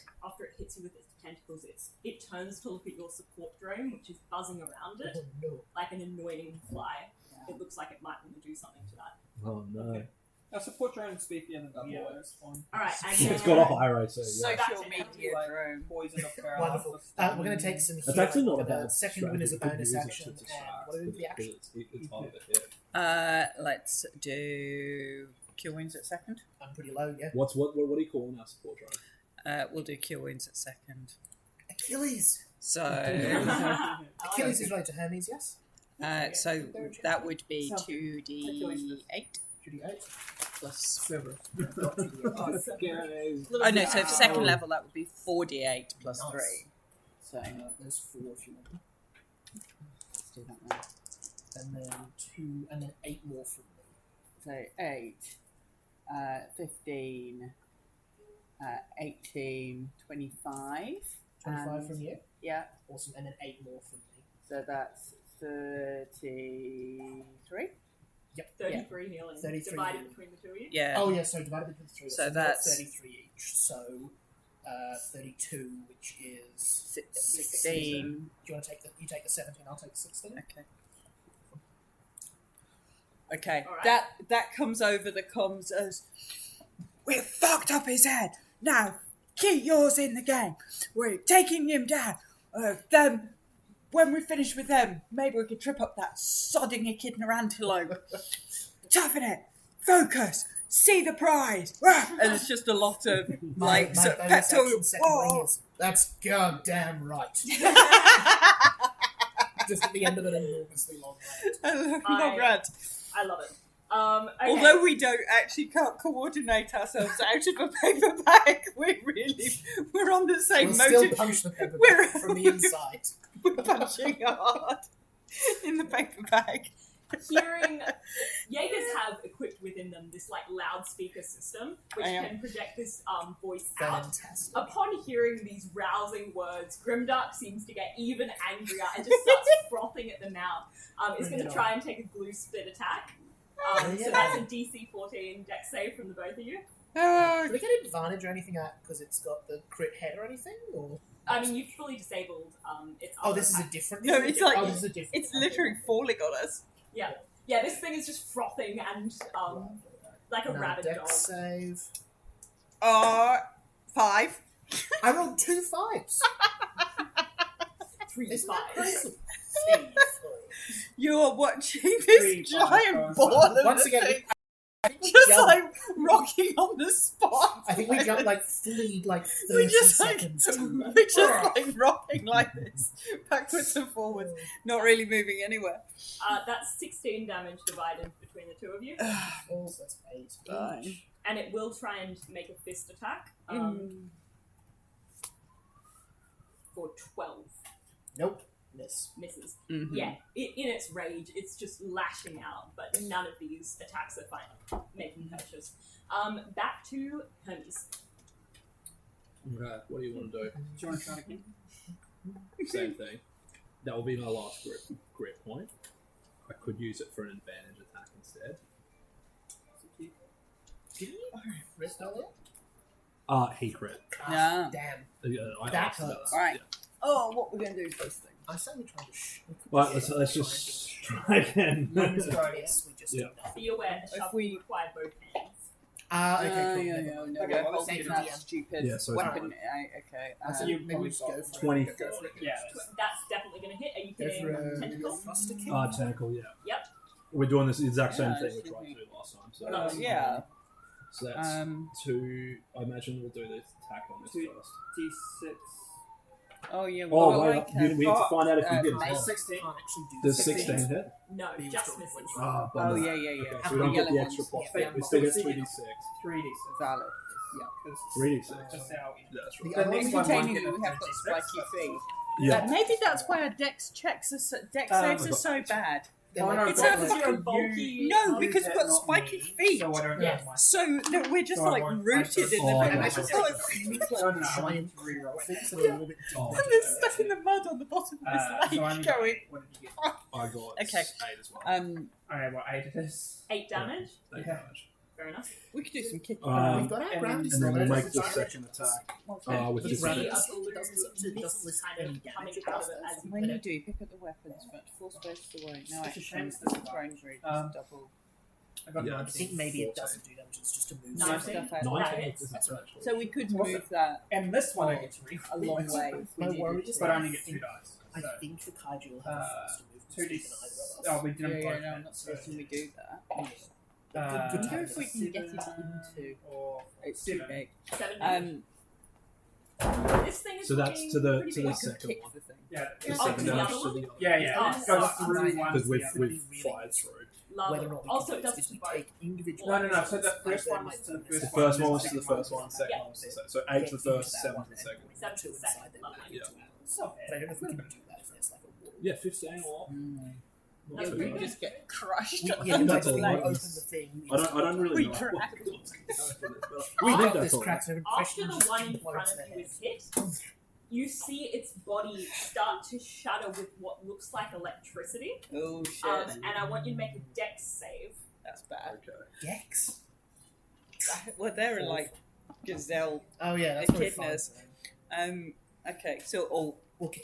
hits you with its tentacles. It turns to look at your support drone, which is buzzing around it Oh no. like an annoying fly. It looks like it might want to do something to that. Oh no. Okay. Our support drone is beefier than double. Yeah. That's fine. All right, and It's then, got a high rate, so yeah. that's Social it. media Like, drone. Poison of barrel. Wonderful. We're going to take some That's actually not a healing. bad Second one is a strategy. bonus Use it action. to And distract, what is the because action? It's harder to hit. Let's do Cure Wounds at second. I'm pretty low, yeah. What do you call our support drone? We'll do Cure Wounds at second. Achilles. So, I like Achilles it. is related to Hermes, yes? so that would be So- 2d8 Judy 8. plus. Cerberus. Not Judy 8. Oh no, so for second level that would be 4d8 plus Nice. 3. So There's 4 if you want. let's do that one. And then 2, and then 8 more from me. So 8, 15, 18, 25. 25 from you. Yeah, Awesome. And then 8 more from me. so that's 33. 33 healing. 33 divided healing. between the two of you. Yeah. Oh, yeah, so divided between 3. So we've got that's- 33 each. So 32, which is 16. Do you want to take you take the 17, I'll take the 16. Okay. Okay, All right. that comes over the comms as we've fucked up his head. Now keep yours in the game. We're taking him down. Then when we finish with them, maybe we could trip up that sodding echidna antelope. Toughen it. Focus. See the prize. And it's just a lot of like my sort of bonus pep talk. action second Whoa. ring is, that's goddamn right. Just at the end of an enormously long rant. Not rad. I love it. Okay. Although we don't actually can't coordinate ourselves out of a paper bag, we're on the same We'll still motive. punch the paper We're- back from the inside. We're punching hard in the paper bag. hearing Jaegers have equipped within them this like loudspeaker system which I am. can project this voice out. Fantastic. Upon hearing these rousing words, Grimdark seems to get even angrier and just starts frothing at the mouth. It's Bring going it to try and take a glue spit attack. Oh, So yeah. that's a DC 14 dex save from the both of you. Do we get advantage or anything because it's got the crit head or anything? Or I mean, you've fully disabled its oh, other this is a attack. different. No, it's like- oh, this is a different. It's literally falling on us. Yeah, this thing is just frothing and like a rabid dex dog. save. 5. I rolled 2 5s. 3 Isn't that 5. crazy? You're watching Three, this five, giant five, ball of Once the again, thing I think we just jumped, like rocking on the spot. I think we jumped like fully like 30 we just like seconds too. we're just like rocking like this, backwards and forwards, not really moving anywhere. That's 16 damage divided between the two of you. Oh, so that's 8. Fine. And it will try and make a fist attack for 12. Nope. Miss. Misses. Mhm. Yeah, in its rage, it's just lashing out, but none of these attacks are fine, making purchase. Back to Hermes. Okay, what do you want to Do you want to try it again? do? Same thing. That will be my last grip point. I could use it for an advantage attack instead. Did he rest earlier? He crit. Yeah. Damn. I That asked about hurts. that. Right. Yeah. Oh, what we're going to do first thing? I say we try to Well, let's just try again. Yes, we just Yeah. did that. Be aware, If shuffle we- require both hands. Okay, cool. Yeah, never yeah, mind. no, Okay, we're well, holding thank that you. stupid Yeah, so it's weapon. Okay. I said You maybe we probably just go got for it. 24. Go for it. Yeah. That's definitely going to hit. Are you Go hitting for a tentacle? thruster kick. Tentacle, yeah. Yep. We're doing this exact same Yeah, thing we should tried we- to do last time. So, Yeah. so that's Um. 2. I imagine we'll do this attack on this Two. first. D6. Oh yeah. Oh, Well, wait, like, we need to find out if we uh, did nice. as well. 16. Can't actually do Does the 16 hit? No, Being just still misses. with Ah, Oh bummer. yeah, yeah, yeah. Okay, The so we don't get yellow the extra ones. plus Yeah, 4. yeah, We still get yeah. 3d6. 3d6. Valid. Because 3d6. that's how. Yeah, that's The right. The other next one one Containing might you get have a got 36, spiky feet. Yeah. Maybe that's why our dex checks are dex saves are so bad. They're Oh, like- no, It's but not like, because you're you- bulky. No, you because hit we've got not spiky me, feet. So I don't Yeah. know why. So that we're just So I like won't- rooted in the Oh, thing. yeah. We're just No, like, No, no, I want you giant to reroll things it. that are a little bit Oh. and they're stuck in the mud on the bottom of this So I'm lake going. What did you get? I got Okay. 8 as well. Okay, well, 8 it is. 8 damage. 8 yeah. damage. Fair enough. We could do some kicking. We've got our and ground And then we'll make the disorder. second attack with You just see Right. a this. blue It doesn't mist list kind any of coming damage out of it across as you When hit you it. do, pick up the weapons, but 4 spaces away. No, It's a shame actually, it's it's this the far. range I double. got Yeah. I 19. think maybe it 14. doesn't do damage, it's just a move. Nice. Stuff out. Not Mine hits. is That's right. So we could What's move that And this one I get to reroll. a long way. If we My needed worry to. is But I only I get 2 think- dice. I So, think the kaiju will have a faster movement 2d. speed than either of us. Oh, we Yeah, didn't yeah, both no, I'm hit, not so- suggesting we do that. Good Good to wonder have if we this. can get it 7 into. or It's too 7. big. 7 damage. This thing is So that's looking to the pretty to big. the I could second kick one. the thing. Yeah. The Oh, second to the damage other to one? the other. Yeah, yeah. Oh, It goes so- through one. Because to we've the other. we've fired through. Love Whether it. or not we Also, can it do does this it is to we both. take individual No, no, no. So actions, the and first then one my was to the bonus first The one. first one was to second the first one one, was second Yeah. one was the second. So 8 to the first, 7 to the second. 7 to the second. inside then Love back it. into Yeah. ours. So But I don't know if we can do that if there's like a wall. Yeah, 15 or not That's too pretty bad. We just get crushed. Yeah, under that's the all we right. legs. open the thing. I don't really We know. crack. We I think got that's this all. cracked open. After the one in front of you is hit, you see its body start to shudder with what looks like electricity. Oh shit. And I want you to make a dex save. That's bad. Okay. Dex. Well, they're like gazelle. Oh yeah, that's probably Echidnas. fine. Okay, so Okay.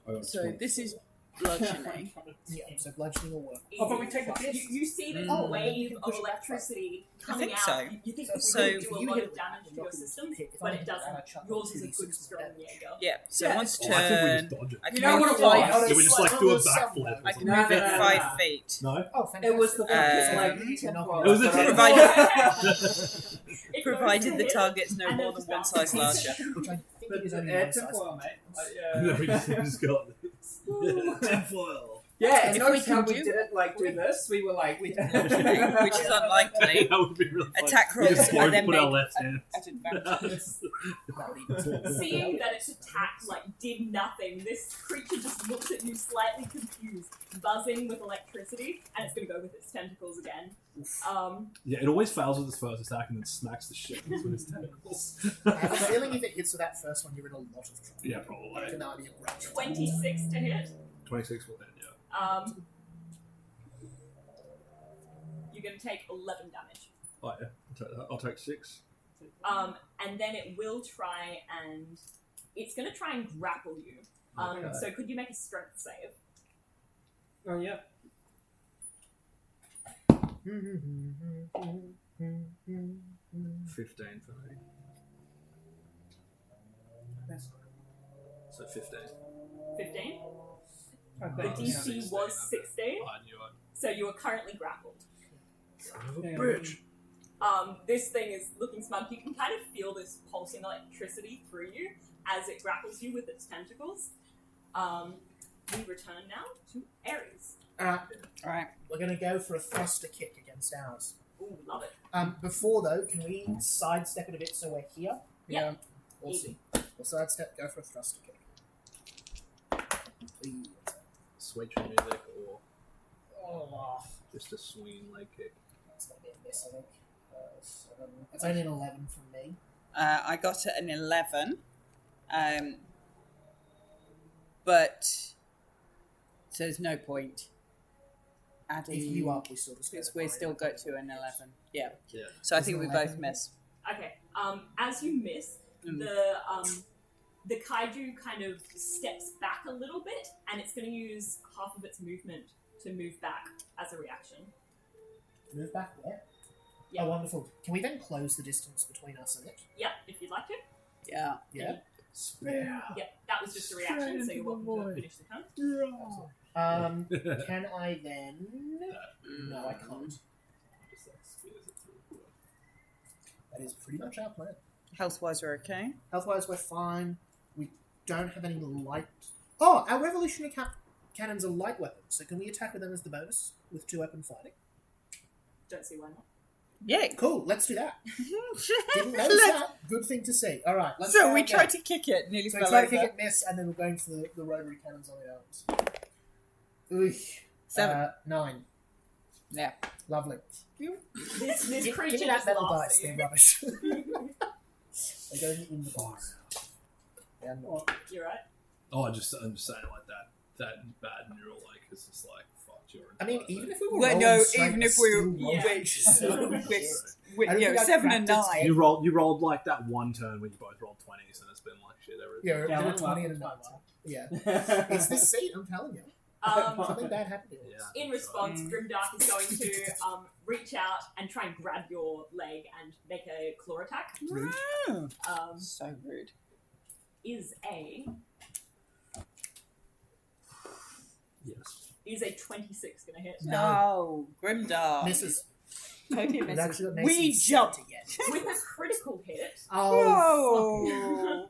I got so 20. this is bludgeoning. Yeah, so bludgeoning will work. Oh, but we take the You see this Oh, wave you can of push it back electricity I coming think out. so. You think So it would do a you lot hit of damage to it, your you're system, not gonna hit. but If I it doesn't. hit, I chuck Yours is a 2d6 good more strong damage. Jaeger. Yeah. So Yeah, once Oh, I think we turn, just dodge it. I can You know move what it five. was? Did we just like do a Well, backflip? I can No, move no, it no, no, 5 no. feet. No? Oh, fantastic. It was the It was a It Provided goes the to hit, target's no and more then than just one bounces. size larger. Which I think But it is only add one size. tinfoil, mate. And then we just got this. Tinfoil. Yeah, and If notice we how can we do- didn't like do this. We were like, With bludgeoning, which is unlikely. That would be really funny. Attack We just rolls are then put our made left hand. at advantage. Seeing that its attack did nothing, this creature just looks at you slightly confused, buzzing with electricity, and it's gonna go with its tentacles again. Yeah, it always fails with its first attack and then smacks the shit with its tentacles. I have a feeling if it hits with that first one, you're in a lot of trouble. Yeah, probably. Like an idea of right. 26 to hit. 26 will hit, yeah. You're gonna take 11 damage. Oh, yeah. I'll take that. I'll take 6. And then it will try and it's gonna try and grapple you. Okay. So could you make a strength save? oh yeah. 15 for me. So 15. 15. Oh, The but- DC was 16, I knew it. so you are currently grappled. Son of a Yeah. bitch. This thing is looking smug. You can kind of feel this pulsing electricity through you as it grapples you with its tentacles. We return now to Ares. Alright, Alright. we're going to go for a thruster kick against ours. Ooh, love it. Before, though, can we sidestep it a bit so we're here? Yeah. Awesome. We'll sidestep, go for a thruster kick. Please. Switch music or Oh, just a swinging leg kick. that's going to be a miss, I think. It's only an 11 from me. I got it an 11. But so there's no point adding. If you up, we still just go. Because we still go to an 11. Yeah. Yeah. So I Is think an we 11 both miss. Okay. As you miss, Mm. the kaiju kind of steps back a little bit, and it's going to use half of its movement to move back as a reaction. Move back where? Yeah. Oh, wonderful. Can we then close the distance between us and it? Yeah, if you'd like to. Yeah. Yeah. Spare. Yeah, that was just a reaction, so you're welcome to finish the turn. Can I then? No, I can't. Just like spears it through. That is pretty much our plan. Health wise, we're okay. Health-wise, we're fine. We don't have any light. Oh, our revolutionary cannons are light weapons, so can we attack with them as the bonus with 2-weapon fighting? Don't see why not. Yeah. Cool. Let's do that. Didn't notice that. Good thing to see. All right. Let's So try we again. tried to kick it, nearly So fell we try to over. kick it, miss, and then we're going for the rotary cannons on the arms. Oof. 7. 9. Yeah. Lovely. This Give creature me that just metal laughs dice. at They're you. rubbish. They're going in the box. They're not. You're right. Oh, I'm just saying like that bad neural like is just like fucked your. I mean, even if we were Well, rolling no, straight, even we're if we were- still yeah. rolling. With, I don't you know, think I 7 and cracked 9. You rolled like that one turn when you both rolled 20s and it's been like shit ever. Yeah, Yeah, we're I 20 went and a well. 9. Yeah. It's this seat, I'm telling you. Something bad happened to us. Yeah. In response, Mm. Grimdark is going to reach out and try and grab your leg and make a claw attack. Rude. So rude. Is a Yes. 26 going to hit No, Grimdark. Misses. Totally We've misses. actually got We Mason's jumped. set yet. with a critical hit. Oh,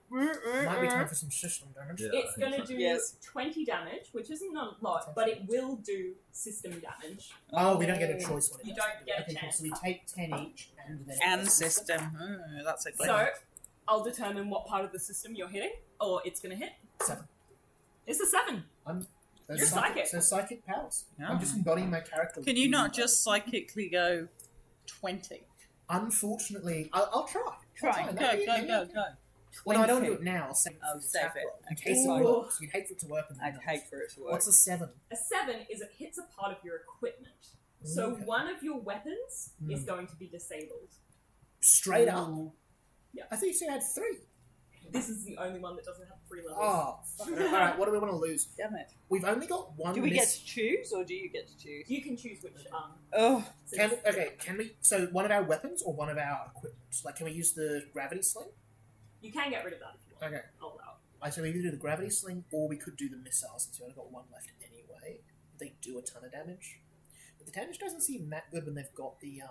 Whoa. might be time for some system damage. Yeah. It's going to do Yes. 20 damage, which isn't a lot, but it will do system damage. Oh, we don't get a choice when it You does don't it. get a Okay, cool. chance. So we take 10 each and then And system. Oh, that's a good So I'll determine what part of the system you're hitting, or it's going to hit. 7. It's a 7. Those You're psychic. So psychic powers. Yeah. I'm just embodying my character. Can you not just psychically go 20? Unfortunately, I'll try. Try. I'll Go, Maybe- go, maybe- go, go. Well, no, I don't do 20. it now. I'll save it. Oh, for the save attack it. roll, In Okay. case it Ooh. works. You'd hate for it to work. And then I'd not. hate for it to work. What's a 7? A 7 is it hits a part of your equipment. So Okay. one of your weapons is Hmm. going to be disabled. Straight up. Yeah. I thought you said I had 3. This is the only one that doesn't have 3 levels. Oh, fuck it. Alright, what do we want to lose? Damn it. We've only got one Do we get miss. to choose, or do you get to choose? You can choose which Oh, Can we? So one of our weapons or one of our equipment? Like, can we use the gravity sling? You can get rid of that if you want. Okay. I'll allow it. I say we either do the gravity sling or we could do the missiles since we only got one left anyway. They do a ton of damage, but the damage doesn't seem that good when they've got the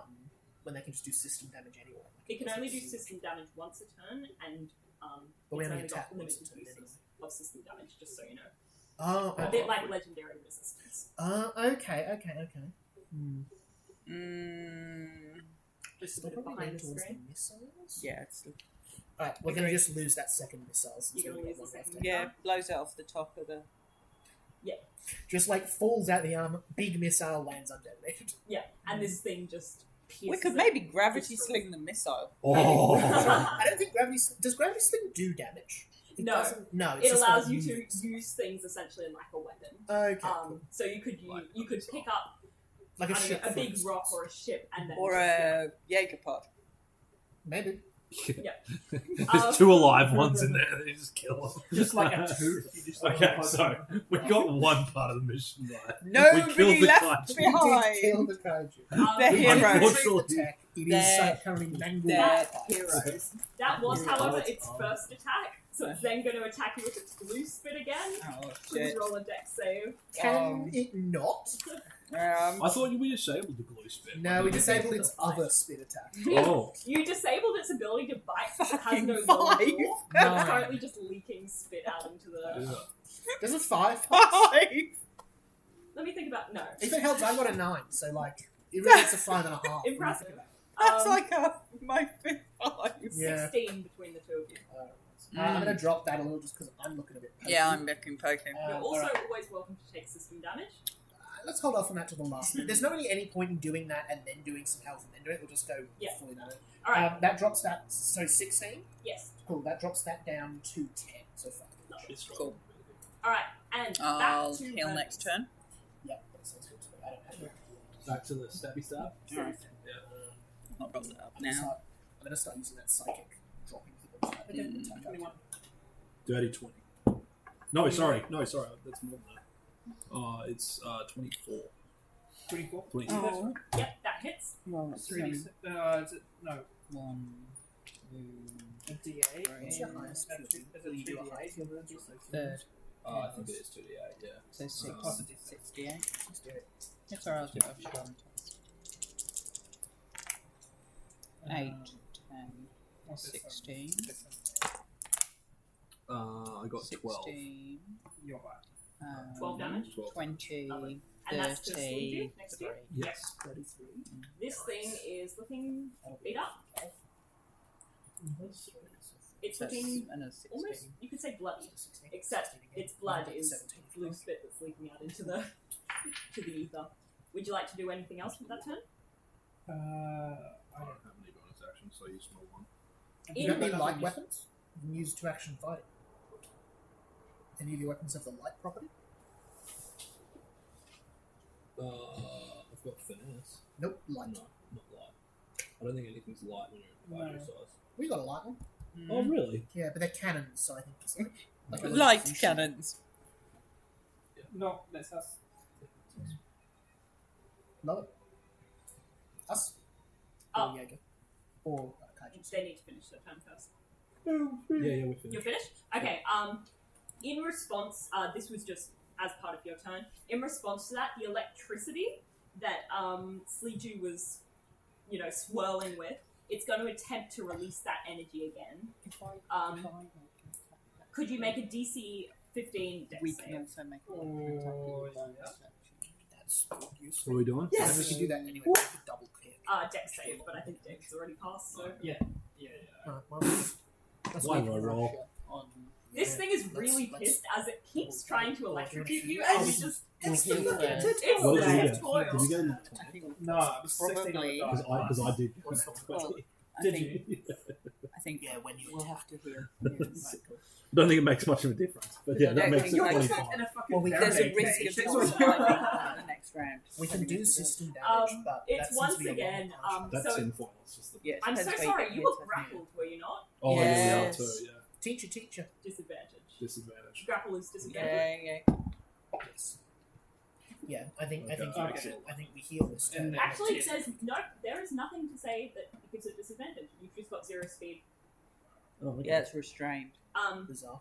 when they can just do system damage anyway. It can only do system damage once a turn, and But we it's only only attack got once a limited turn uses anyway. of system damage, just so you know. Oh, A bit like legendary resistance. okay. Just Still put it probably behind lean the towards the screen. missiles. yeah, it's, Alright, we're going to just lose that second missile. Since You're we've gonna got lose the one left. second yeah, blows it off the top of the. Just like falls out the arm, big missile lands undetonated. Yeah, and this thing just pierces We could it. maybe gravity Destroys. sling the missile. Oh. I don't think gravity. Does gravity sling do damage? It No. doesn't. No, it's It just allows like you to units. use things essentially like a weapon. Okay, cool. So you could you could pick up Like a I don't ship, know, a for big instance. rock or a ship and then Or just, a Jaeger pod. Maybe. There's 2 alive ones in there. They just kill them. Just like a tooth. You just like Okay, so we got one part of the mission right. Nobody killed the left kaiju. We did behind. kill the kaiju. They're We heroes. did Unfortunately- attack. It is They're- currently mangled. They're by- heroes. that was, Yeah. however, Oh, its oh. first attack. So it's then going to attack you with its blue spit again. Oh Please shit. roll a dex save. Can it not? I thought we disabled the glue spit. No, we disabled its other spit attack. Oh, You disabled its ability to bite because it has no Fucking lower five. jaw. Nine. It's currently just leaking spit out into the... yeah. Does a 5? Five. Let me think about... No. If it helps, I got a 9, so like, it really is a 5.5. Impressive. That's like my fifth five. Yeah. 16 between the two of you. I'm going to drop that a little just because I'm looking a bit pokey. Yeah, I'm looking poking. You're also alright. always welcome to take system damage. Let's hold off on that to the last bit. There's not really any point in doing that and then doing some health and then doing it. We'll just go Yeah. fully damage. Alright, That drops that, so 16? yes. Cool, that drops that down to 10 so far. It's Cool. Alright, and I'll back to heal next turn. Yep, that sounds good to me. I don't have it. Back to the stabby stab. Alright. Yeah. I'll roll it up I'm gonna now. start- I'm going to start using that psychic dropping for the attack. 21. Dirty 20. No, sorry, that's more than that. It's 24. 24. 24. Oh. Yep, that hits. Well, 3d. Is it? No. 1, 2, A d8. What's your highest? Is it Will you do a 3d8? high? third. I think it is 2d8, yeah. So 6, Plus 68. Let's do it. That's where I'll do it. 8, 10, What's this one? 16. I got 12. 16. You're right. 12 damage. 20, Lovely. And that's to 30, Sleepy next to you. Yes. 33. This thing is looking beat up. It's looking and a almost, 16. you could say bloody, except its blood is blue spit that's leaking out into the to the ether. Would you like to do anything else with that turn? I I don't have any bonus actions, so I use small one. You don't In- need light weapons? You can use 2-action fighting. Any of your weapons have the light property? I've got finesse. Nope, light. No, not light. I don't think anything's light when you're in No. advisory size. We got a light one. Oh, really? Yeah, but they're cannons, so I think it's like a Light little- cannons. No, that's us. Love it. Us? Oh. Or Jaeger. Or Kaiju. They need to finish their turn first. Yeah, we're finished. You're finished? Okay, in response, this was just as part of your turn. In response to that, the electricity that Sleeju was, swirling with, it's going to attempt to release that energy again. Could you make a DC 15 dex We save? can also make a Oh, That's useful. What are we doing? Yes. And we can do that anyway. We can double clear. Dex save, but I think Dex already passed, so... Yeah. Well, let's Why make do I a roll? rush on- This Yeah, thing is let's- really let's- pissed as it keeps trying to electrocute you, Oh, and we you just... we'll It's heal fucking first. it's What did you death get? toil. Did you get a nat I 20? think No, it was 16 Probably. on the Because I did. What's the- well, I Did think, you? I think Yeah, when you we'll attack. have to heal. Yes. I don't think it makes much of a difference. But yeah, I that don't makes think it it You're makes- 25. in a fucking Well, we- There's a barricade risk cage. of It's not all- surviving the next round. We can do system damage, but it's that seems once to be a again, long punch. That's so- tinfoil. It's just the... Yeah, it I'm so depends where you sorry, get you hit, were I think. grappled, were you not? Oh, yeah, Yes. too, yeah. Teacher. Disadvantage. Disadvantage. Grapple is disadvantage. Yeah. Yes. Yeah, I think Okay. I think we heal this turn. And Actually, it says, no, there is nothing to say that gives it disadvantage. You've just got 0 speed. Oh, okay. Yeah, it's restrained. Bizarre.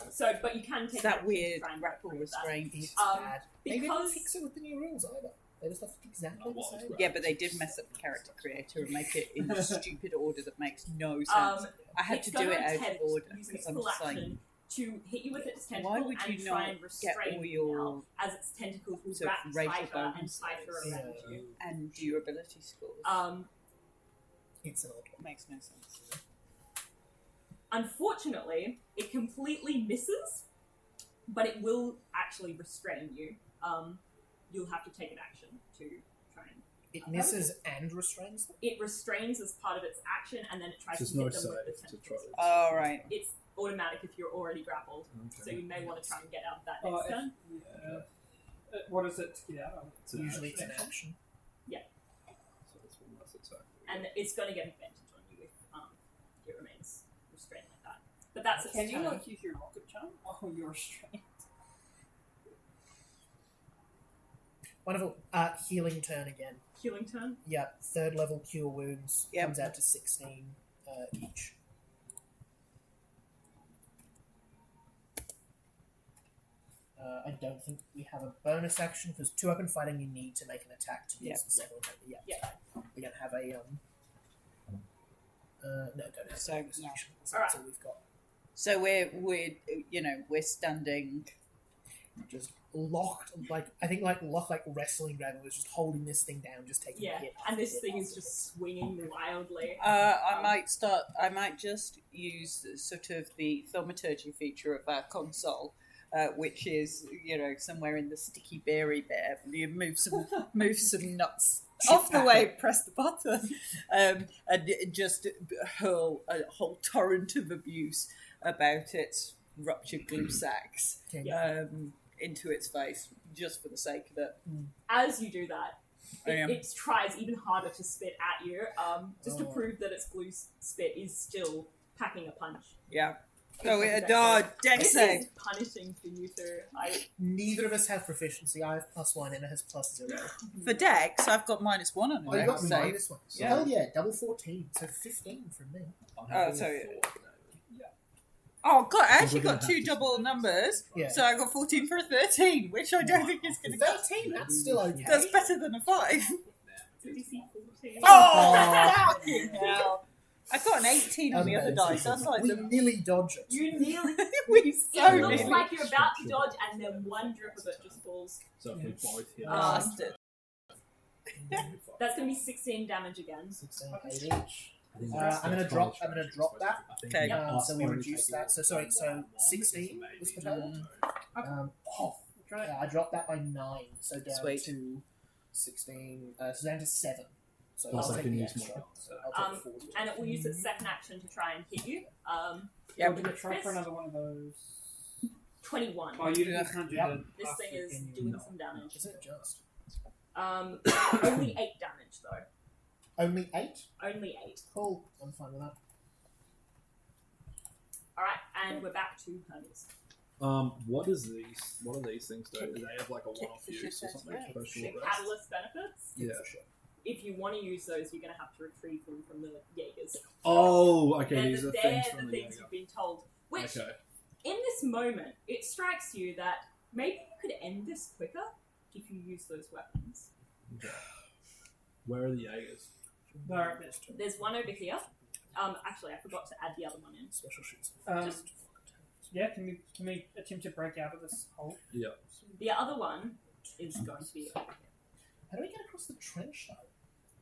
So, but you can take It's that action to weird try and grapple break that. restraint. It's Um, bad. They didn't because- fix it with the new rules either. They just left it exactly the What was same. grapple? Yeah, but they did mess up the character creator and make it in a stupid order that makes no sense. I had It's to do gonna it out attempt, of order using because its I'm full just like, action to hit you with its tentacle why would and you try not and get restrain all you your now, as its tentacles will sort wrap of racial tighter and bonuses tighter around Yeah. you. and durability scores? It's an odd one. Makes no sense. Unfortunately, it completely misses, but it will actually restrain you. You'll have to take an action to try and... It misses and restrains them. It restrains as part of its action, and then it tries There's to no hit them with the save to tentacles. try All right. It's automatic if you're already grappled, so Okay. you may want to try and get out of that Oh, next turn. what is it to get out of? It's an Usually it's action. an action. So it's one less attack. And it's going to get advantage on you if it remains restrained like that. But that's its Can you turn. use your rocket charm? Oh, you're restrained. Wonderful. Healing turn again. Healing turn. Yeah, 3rd level cure wounds Yep. comes out to 16 each. I don't think we have a bonus action because 2 open fighting you need to make an attack to use Yeah. the second one. Yeah. Yeah. We don't have a no, don't have So, a bonus no. action. So Alright. that's all we've got. So we're standing. Just locked, I think like wrestling Dragon was just holding this thing down, just taking Yeah, hit. and after this hit thing is after just swinging wildly. I might just use sort of the thaumaturgy feature of our console, which is somewhere in the sticky berry bear. You move some nuts off the way, press the button, and just hurl a whole torrent of abuse about its ruptured glue sacks Okay. into its face, just for the sake of it. As you do that, I am. it tries even harder to spit at you, just to Oh. prove that its glue spit is still packing a punch. Yeah. It's Oh, like it that. dex This save. is punishing for you two. Neither of us have proficiency. I have +1, Emma has +0. For dex, I've got -1 on Oh, you it. got Save. -1. So Yeah. hell yeah, double 14, so 15 from me. I'm having so- a thought. Oh god, I actually We're gonna got have 2 to double split numbers, Yeah. so I got 14 for a 13, which I don't think is going to go. 13, that's still okay. That's better than a 5. DC 14. Oh, fucking hell! I got an 18 on the other Amazing. dice. That's like We the nearly dodge it. You nearly. we so It looks nearly like you're about to dodge, and then one drip of it just falls. So if we both hit, bastard. That's going to be 16 damage again. 16, 8 each. I'm gonna drop that. Okay. So we reduce that. So sorry, so 16 was the total. Yeah, I dropped that by 9, so down Sweet. to 16. So down to 7. So Plus I'll I take can the use extra. more. So I'll take 4. And it will use its second action to try and hit you. Yeah, We're gonna try for another one of those. 21. Oh, you can't do Yep. the This pass thing through, is can you? doing some damage. Is it just Only 8 damage though. only 8? Only 8. Cool. I'm fine with that. Alright, and we're back to Hermes. what are these things do? Do they have like a one-off Kick the use or shit something? out of For The short rest? catalyst benefits, Yeah. For sure. if you want to use those, you're going to have to retrieve them from the Jaegers. Oh, okay. They're These are they're things the from the things Jaeger. you've been told. Which, Okay. in this moment, it strikes you that maybe you could end this quicker if you use those weapons. Okay. Where are the Jaegers? No, There's one over here. Actually, I forgot to add the other one in. Special shoots. Just yeah, can we attempt to break out of this hole? Yeah. the other one is going to be over here. How do we get across the trench though?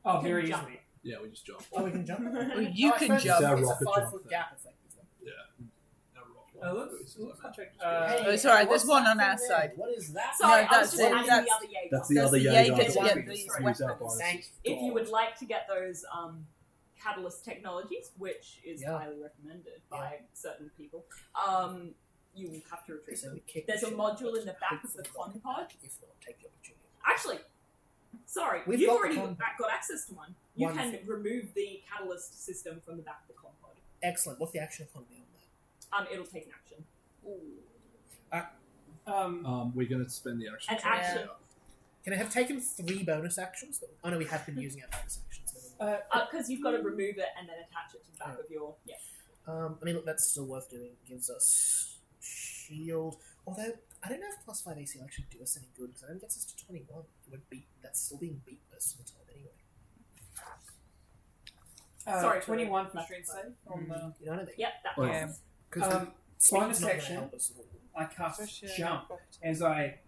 Oh, You can very jump. easily. Yeah, we just jump. Oh, we can jump. Well, you I can suppose jump. It's our It's a rocket 5-foot jump gap, effectively. Yeah. No rock. Oh, looks contract. Oh, it's alright, there's what's one that on our thing there? side. What is that? Sorry, No, I was that's just it. adding That's- the other Jaeger. That's the That's other the Jaeger. Jaeger to that get we these use our weapons. bonuses. Thank If you would like to get those catalyst technologies, which is Yeah. highly recommended by certain people, you will have to retrieve So them. we kick There's the a shit module in the out back of the hopefully con pod. If not, take the opportunity. Actually, sorry, We've you've got the already con- got access to one. You Wonderful. can remove the catalyst system from the back of the con pod. Excellent. What's the action economy on that? It'll take an action. We're going to spend the action. An to- action. Can I have taken 3 bonus actions? Oh no, we have been using our bonus actions. Because you've got to remove it and then attach it to the back of your... Yeah. I mean, look, that's still worth doing. It gives us shield. Although, I don't know if +5 AC will actually do us any good, because it only gets us to 21. That's still being beat most of the time anyway. Sorry, 21 for that's strength fine. save on the. You know what I mean? Yep, that Oh, Yeah. passes. Because bonus bonus action. action help us at all. I cast jump as I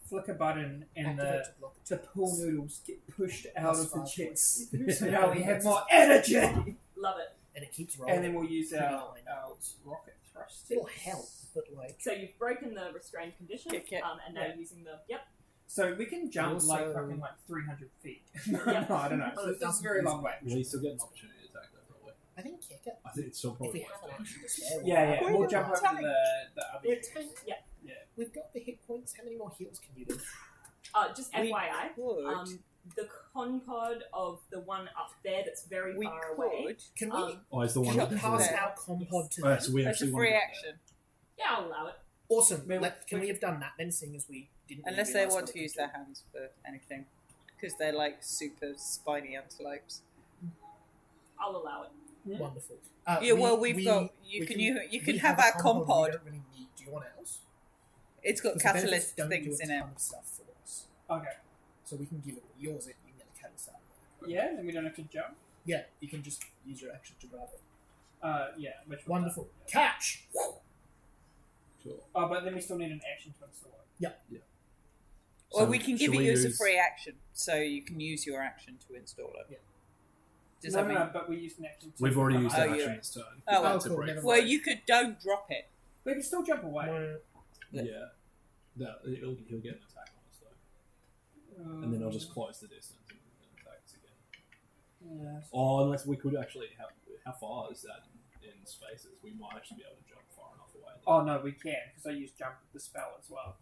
flick a button and Activate to block the pool noodles get pushed out of the +5 chits. points. So now we have more energy. Love it. And it keeps rolling. And then we'll use our Pretty rocket thrust. It'll help, but like So you've broken the restrained condition, Kick it. and now Yeah. you're using the... Yep. So we can jump Also- like fucking like 300 feet. Yeah. No, I don't know. Oh, So it's a very long way. We still get an opportunity to attack that, probably. I think kick it. I think it's still If probably we have an worth action to spare. Yeah, We're we'll the jump over to tank. the other. We're a tank. Yeah. Yeah. We've got the hit points. How many more heals can you do? Just We FYI, could. the con pod of the one up there that's very We far away. could. Can we Oh, it's the one Jump that pass there. our compod to Oh, them? so we That's a actually free want action. Yeah, I'll allow it. Awesome. Wait, Can wait. we have done that then, seeing as we didn't? Unless really they realise want what to we use could their hands for anything. Because they're like super spiny antelopes. I'll allow it. do. Wonderful. Yeah, well, we've got. we You can we have a our compod. We compod. don't really need. Do you want ours? It's got Because the benefits catalyst don't do things a in it. ton of stuff for us. Okay. So we can give it yours. You can get a catalyst out of it. Yeah, then we don't have to jump. Yeah, you can just use your action to grab it. Yeah. Which one? Wonderful. Catch. Sure. Oh, but then we still need an action to install it. Or So we can give shall it you as a use- free action, so you can use your action to install it. Yeah. Does No, that no, mean? no, but we used an action. We've already used Oh, that yeah. action this turn. Oh, well, To cool, break. never Well, mind. you could don't drop it. We can still jump away. Yeah. He'll get an attack on us though, and then I'll just close the distance and attack us again. Yeah. Oh, unless we could actually. How far is that in spaces? We might actually be able to jump far enough away. Oh no, we can because I used jump with the spell as well.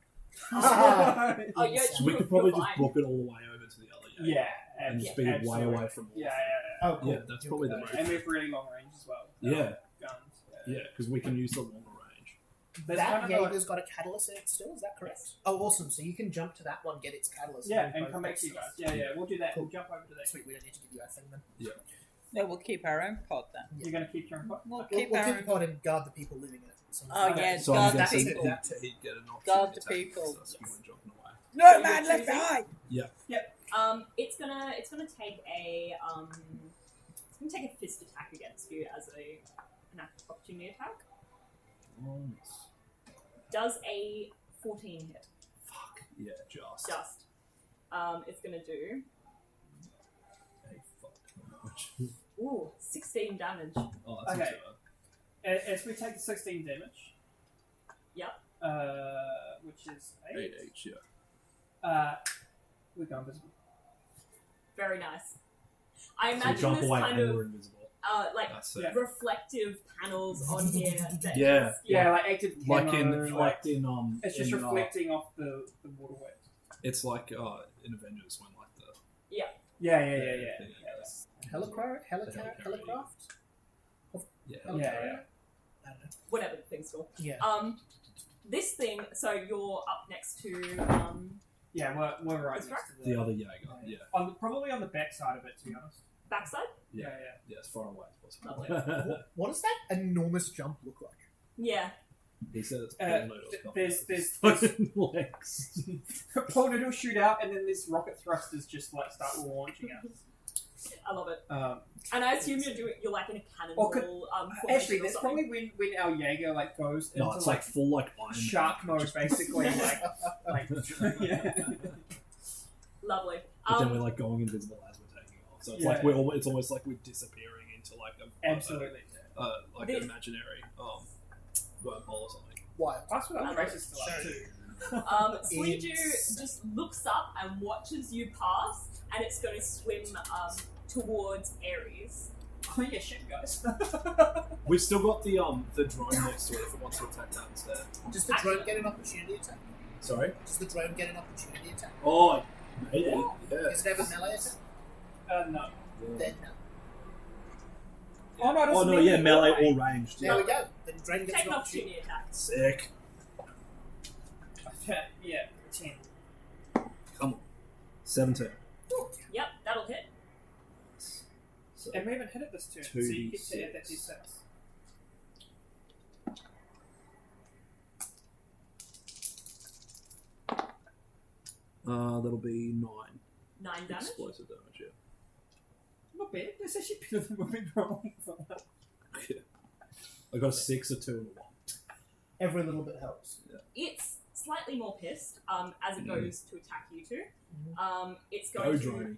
Oh, yeah, So we could probably you're just fine. book it all the way over to the other. Yeah, and just be absolutely. way away from. all Yeah, of yeah, Oh, cool. Yeah, that's probably the You're move. And we have really long range as well. Yeah. Guns. Yeah, because we can use the longer range. There's That kind of Jaeger's got a catalyst in it still, is that correct? Yes. Oh, awesome. So you can jump to that one, get its catalyst. yeah, move and both come back to you boxes. guys. Yeah, we'll do that. Cool. We'll jump over to that. Sweet, we don't need to give you our thing then. No, we'll keep our own pod then. You're going to keep your own pot? We'll We'll keep keep our the own. pod and guard the people living in it. So Oh Okay. yeah, So guard I'm the guessing people. that too. he'd get an option. Guard the attack people. against us when jumping away. No So man you're left choosing? behind. It's gonna take a it's gonna take a fist attack against you as an opportunity attack. Nice. Does a 14 hit? Fuck. Yeah, just. Just. It's gonna do Hey, fuck. 16 damage. Oh, that's Okay. not too As we take the 16 damage. Yep. Which is bad. 8 each, yeah. We go invisible. Very nice. I So imagine jump this away kind and of we're invisible. like That's it. Yeah. reflective panels on here. That Yeah. just- Yeah, like active Like camo, in it's just in, reflecting off the waterway. it's like in Avengers when like the Yeah. thing goes. Helicraft? Helicarrier. Helicraft? Yeah. Yeah. I don't know. whatever the thing's called. Yeah. This thing. So you're up next to Yeah, we're right That's next to The other Jaeger. Yeah. probably on the back side of it, to be honest. backside. Yeah. Yeah. Yeah, as far away as possible. What does that enormous jump look like? Yeah. He said it's There's fucking legs. Paul Noodle shoot out, and then this rocket thrusters just like start launching us. I love it. Um, And I assume you're like in a cannonball. Or could- formation actually, or that's something. probably when our Jaeger like goes into No, it's like full like Iron Man. shark mode, basically. like yeah. Lovely. But then we're like going invisible as we're taking off. So it's Yeah. like it's almost like we're disappearing into like Absolutely. like an imaginary wormhole or something. Wild. That's what our trace is still up to. Suiju It's- just looks up and watches you pass, and it's going to swim towards Ares. Oh yeah, shit, guys. We've still got the drone next to it if it wants to attack that instead. Does the drone get an opportunity attack? Sorry? Does the drone get an opportunity attack? Oh, maybe. Yeah. Does it have a melee attack? No. Then no. Oh no, it Oh doesn't no, mean yeah, it melee that way. or ranged. There Yeah. we go. Then the drone gets Take an an opportunity. opportunity attack. Sick. Yeah, 10. Come on. 17. Yep, that'll hit. So, And we haven't hit it this turn, so you get to add that 2d6. D6. that'll be 9 9 damage. explosive damage. Yeah. Not bad. That's actually better than what we've rolling for that. Yeah. I got a 6, a 2, and a 1. Every little bit helps. It's slightly more pissed as it goes to attack you two. It's Go, going to Droney.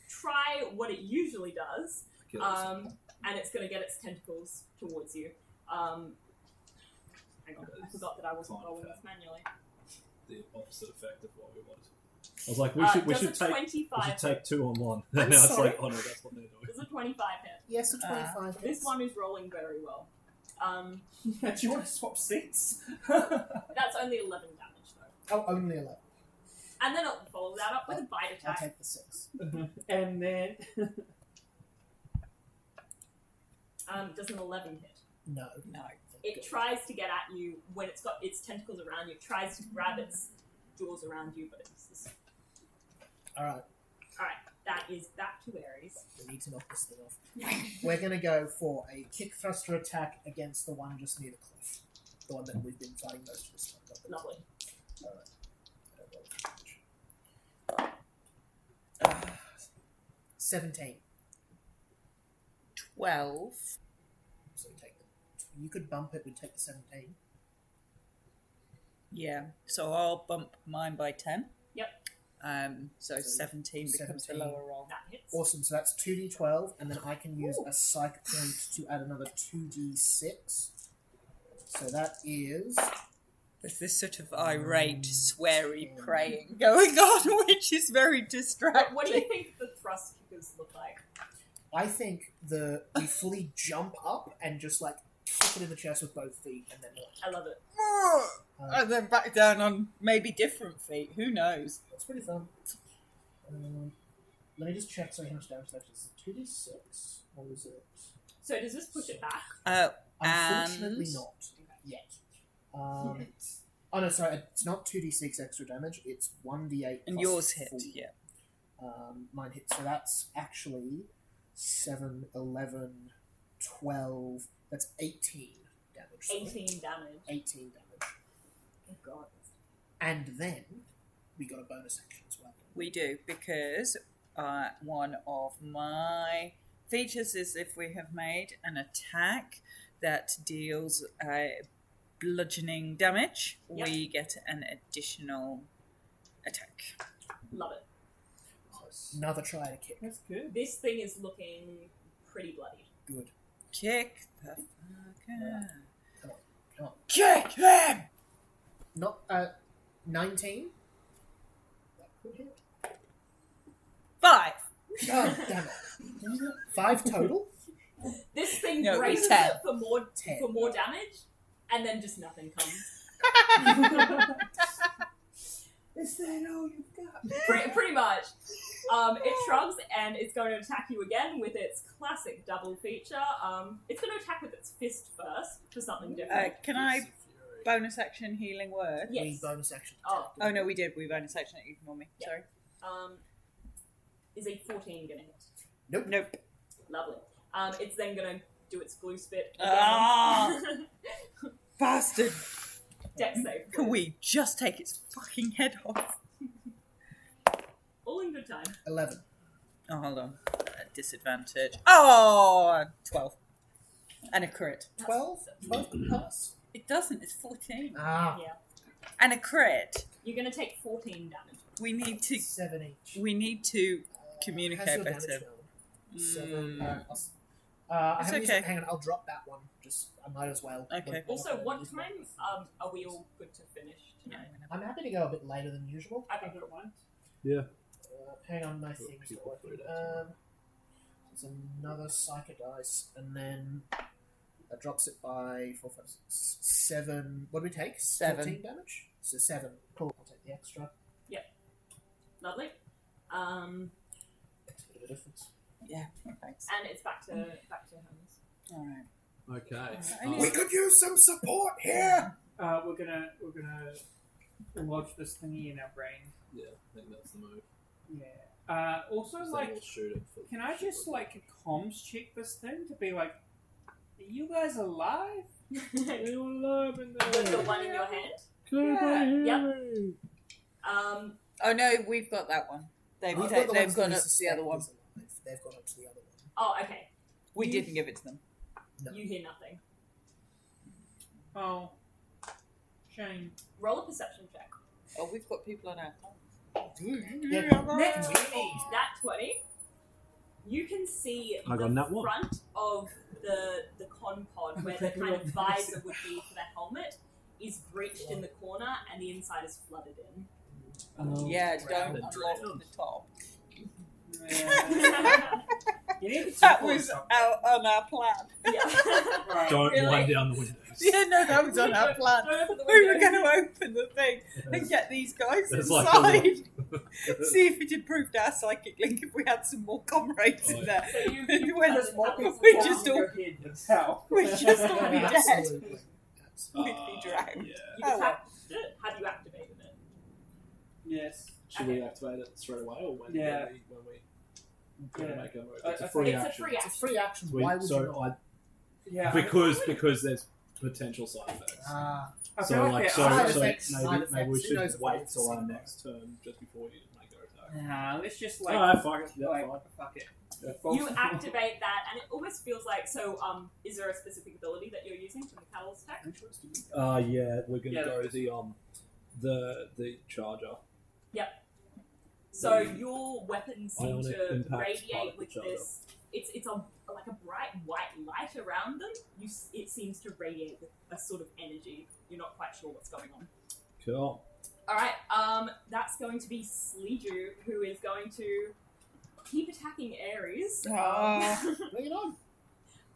try what it usually does, Kill us. and it's going to get its tentacles towards you. Hang on, I forgot that I wasn't Fine, rolling fair. this manually. The opposite effect of what we wanted. I was like, we Does should a take 25 take 2 on 1. I'm And now it's sorry. like, oh no, that's what they're doing. Does a 25 hit? Yes, a 25. This one is rolling very well. Do you want to swap seats? That's only 11 damage though. Oh, only 11. And then I'll follow that up with a bite I'll attack. take the 6. And then Does an 11 hit? No. No. It tries to get at you when it's got its tentacles around you. It tries to grab its jaws around you, but it misses. Alright, Alright, that is back to Ares. we need to knock this thing off. We're going to go for a kick thruster attack against the one just near the cliff. The one that we've been fighting most of this time. Lovely. Alright. 17. 12. So we take you could bump it, we'd take the 17. Yeah. So I'll bump mine by 10. Yep. So 17 becomes the 17. lower roll. That hits. Awesome, so that's 2d12, and then I can use a psych point to add another 2d6. So that is... There's this sort of irate, sweary praying going on, which is very distracting. What do you think the thrust kickers look like? I think we fully jump up and just like kick it in the chest with both feet, and then I love it. And then back down on maybe different feet. Who knows? that's pretty fun. Let me just check so how much damage that is. Is it 2d6 or is it? So does this push it back? Unfortunately, And- not yet. Oh no, sorry, it's not 2d6 extra damage. It's 1d8. And plus yours hit, 4. yeah. Mine hit, so that's actually 7, 11, 12. That's 18 damage. sorry. 18 damage. 18 damage. Oh god. And then we got a bonus action as well. We do, because one of my features is if we have made an attack that deals bludgeoning damage, Yep. we get an additional attack. Love it. Another try at a kick. That's good. This thing is looking pretty bloody. Good. Kick the fuck out. Come on. Kick him! Not 19. That could hit. 5. Oh, damn it. 5 total. This thing No, braces 10. it for 10. more damage, and then just nothing comes. Is that all you've got? Pretty much. It shrugs and it's going to attack you again with its classic double feature. It's going to attack with its fist first for something different. Can I bonus action healing word? Yes. We bonus action. Oh. Oh no, we did. We bonus action it. Ignore me. Yeah. Sorry. Is a 14 going to hit? Nope. Nope. Lovely. It's then going to do its glue spit again. Ah. Bastard. Dex save. Can we just take its fucking head off? All in good time. 11. Oh, hold on. Disadvantage. Oh, 12. And a crit. 12? 12 could pass. It doesn't. It's 14. Ah. Yeah. And a crit. You're going to take 14 damage. We need to. 7 each. We need to communicate How's your better. damage going? 7. Mm. Plus. It's haven't used- okay. hang on, I'll drop that one. Just I might as well. Okay. Also, what time are we all good to finish tonight? I'm happy to go a bit later than usual. Okay, I've got one. Yeah. Hang on, my things are people working. through that. There's another Psycho dice, and then that drops it by 4, 5, 6, 7. What do we take? 7. 14 damage? So 7. Cool. I'll take the extra. Lovely. Makes a bit of a difference. Yeah. Thanks. And it's back to Holmes. All right. Okay. We could use some support here! We're gonna lodge this thingy in our brain. Yeah, I think that's the move. Yeah. Also, So like, we'll shoot it for can I just like comms check this thing to be like, are you guys alive? You're alive in With the one in your hand. Yeah. Yep. Oh no, we've got that one. They've I've got the they've ones gone that up we to the other one. suspect is alive. They've gone up to the other one. Oh, okay. We didn't give it to them. No. You hear nothing. Oh, shame. Roll a perception check. Oh, we've got people on our phone. Yeah, Next, that 20. You can see I got the nat one. front of the con pod where the kind of visor would be for the helmet is breached in the corner and the inside is flooded in. Yeah, Drown. don't unlock the top. You need to That pull was something. out on our plan. Yeah. Right. Don't Really? wind down the windows. Yeah, no, that was on our plan. Don't open the We were window. going to open the thing and get these guys There's like inside. a See if it improved our psychic link if we had some more comrades in there. So you When There's more people we down just Your all head, that's how. we just all be dead. Absolutely. We'd be drowned. Yeah. You Oh, well. attacked it. Have you activated it? Yes. Should we activate it straight away or when Yeah. when we gonna Yeah. make a move? I- It's a I free It's a action. free It's a action. free action. We- Why would so you not? Yeah. because there's potential side effects. Ah, I So feel like, like so, Side so effects, maybe, side maybe we effects. Who should knows if wait it's till our single next turn just before you make your attack. Nah, let's just like, Alright, fuck it. Yeah, like fine. fuck it. Yeah. You activate that, and it almost feels like so. Is there a specific ability that you're using from the catalyst tech? Yeah, we're gonna Yeah. go the charger. So your weapons seem Ionic to impact radiate particle with charger. this. It's like a bright white light around them. It seems to radiate with a sort of energy. You're not quite sure what's going on. Cool. All right, that's going to be Sleeju, who is going to keep attacking Ares. Bring it on.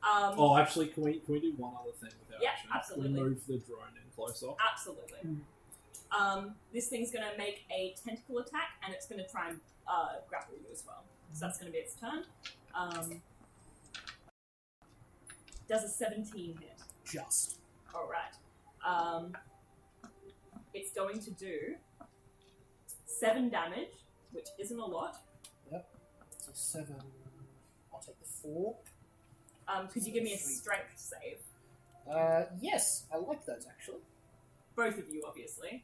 Oh, actually, can we do one other thing with our Yeah, action? absolutely. Can we move the drone in closer? Absolutely. This thing's going to make a tentacle attack, and it's going to try and grapple you as well. So that's going to be its turn. Does a 17 hit? Just. All right. It's going to do 7 damage, which isn't a lot. So 7. I'll take the 4. Could you give me a strength save? Yes, I like those actually. Both of you, obviously.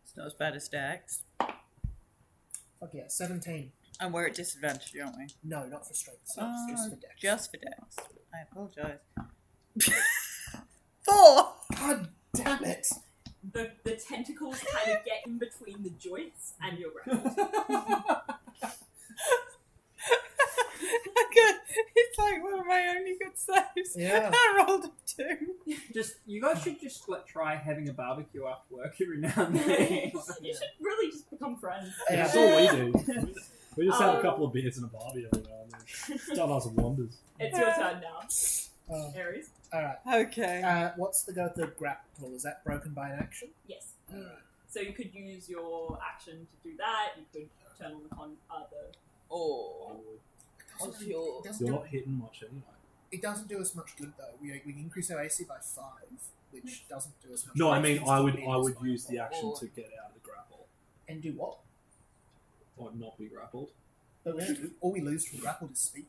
It's not as bad as Dex. Fuck yeah, 17. And we're at disadvantage, aren't we? No, not for strength saves, just for dex. Just for Dex. I apologise. 4! God damn it! The tentacles kind of get in between the joints, and you're grappled. It's like one of my only good saves. Yeah. I rolled a 2. just you guys should just like try having a barbecue after work every now and then. You should really just become friends. Yeah. That's all we do. We just have a couple of beers and a barbie every now and then. It's done us wonders. It's your turn now, Ares. Alright. Okay. What's the go with the grapple? Is that broken by an action? Yes. Alright. So you could use your action to do that. You could turn on the Oh. What's your... It doesn't You're do, not hitting much anyway. it doesn't do us much good though. We increase our AC by 5, which doesn't do us much No, good. I mean It's I still would being use used the by action Or- to get out of the grapple, and do what? or not be grappled. But we don't, all we lose from grapple is speed.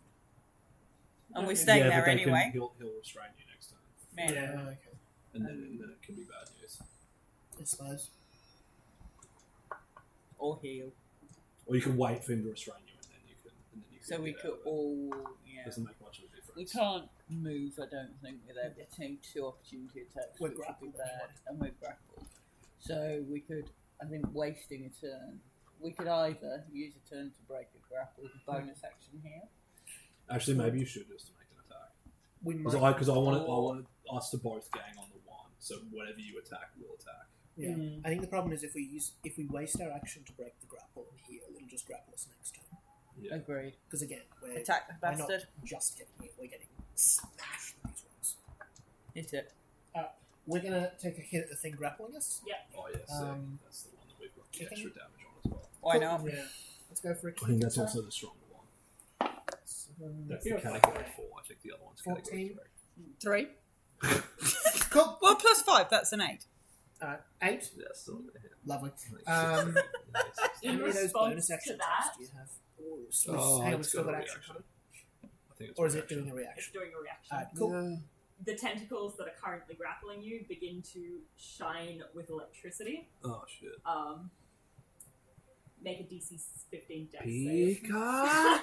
And we're staying yeah, there but then anyway. He'll restrain you next time, Man. Yeah. Okay. and then it can be bad news. I suppose. Or heal. Or you can wait for him to restrain you, and then you can. So we get could out of it. all... Yeah. Doesn't make much of a difference. We can't move, I don't think, without getting 2 opportunity attacks, We're which would grappled be bad. anyway. And we're grappled. So we could, I think, wasting a turn. We could either use a turn to break a grapple with a bonus action here. Actually, maybe you should just to make an attack. We might. Because I wanted us to both gang on the 1, so whatever you attack, we'll attack. Yeah. I think the problem is if we waste our action to break the grapple and heal, it'll just grapple us next turn. Yeah. Agreed. Because again, we're Attack the not bastard. just getting hit; we're getting smashed with these ones. Hit it. We're gonna take a hit at the thing grappling us. Oh yeah, sick. That's the one that we've got the kicking? extra damage on as well. Why not? Yeah. Let's go for a kick I think that's attack. also the stronger one. 7, That's the feels category like- 4. I think the other one's 14. category 3. Cool. Well, plus 5, that's an 8. 8. 3. Yeah, still gonna hit. Lovely. I think Um, six. How In many of those response bonus to action that- attacks do you have? Or Oh, hang on, it's we've still got got a action reaction. coming? I think it's Or is it reaction. doing a It's reaction? doing a reaction. Alright, cool. The tentacles that are currently grappling you begin to shine with electricity. Oh shit. Make a DC 15 dex save. Pika.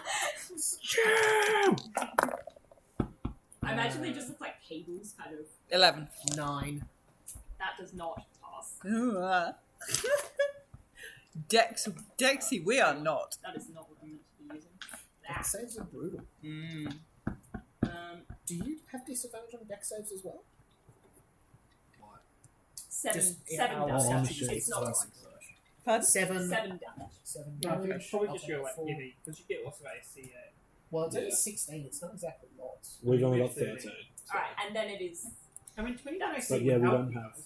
I imagine they just look like cables, kind of. 11. 9. That does not pass. Dexy, we are not. That is not what I'm meant to be using. Dex saves are brutal. Do you have disadvantage on dex saves as well? Seven in damage. our Oh, statute, shit. It's not Oh, Pardon? 7 7 damage. 7 No, I think damage. it's probably I'll just take your a like, 4. because you get lots of AC. Well, it's only Yeah. 16. It's not exactly lots. We've only got 13. 13. so- Alright, and then it is. I mean, 20 But AC But yeah, would we help don't you have. guys.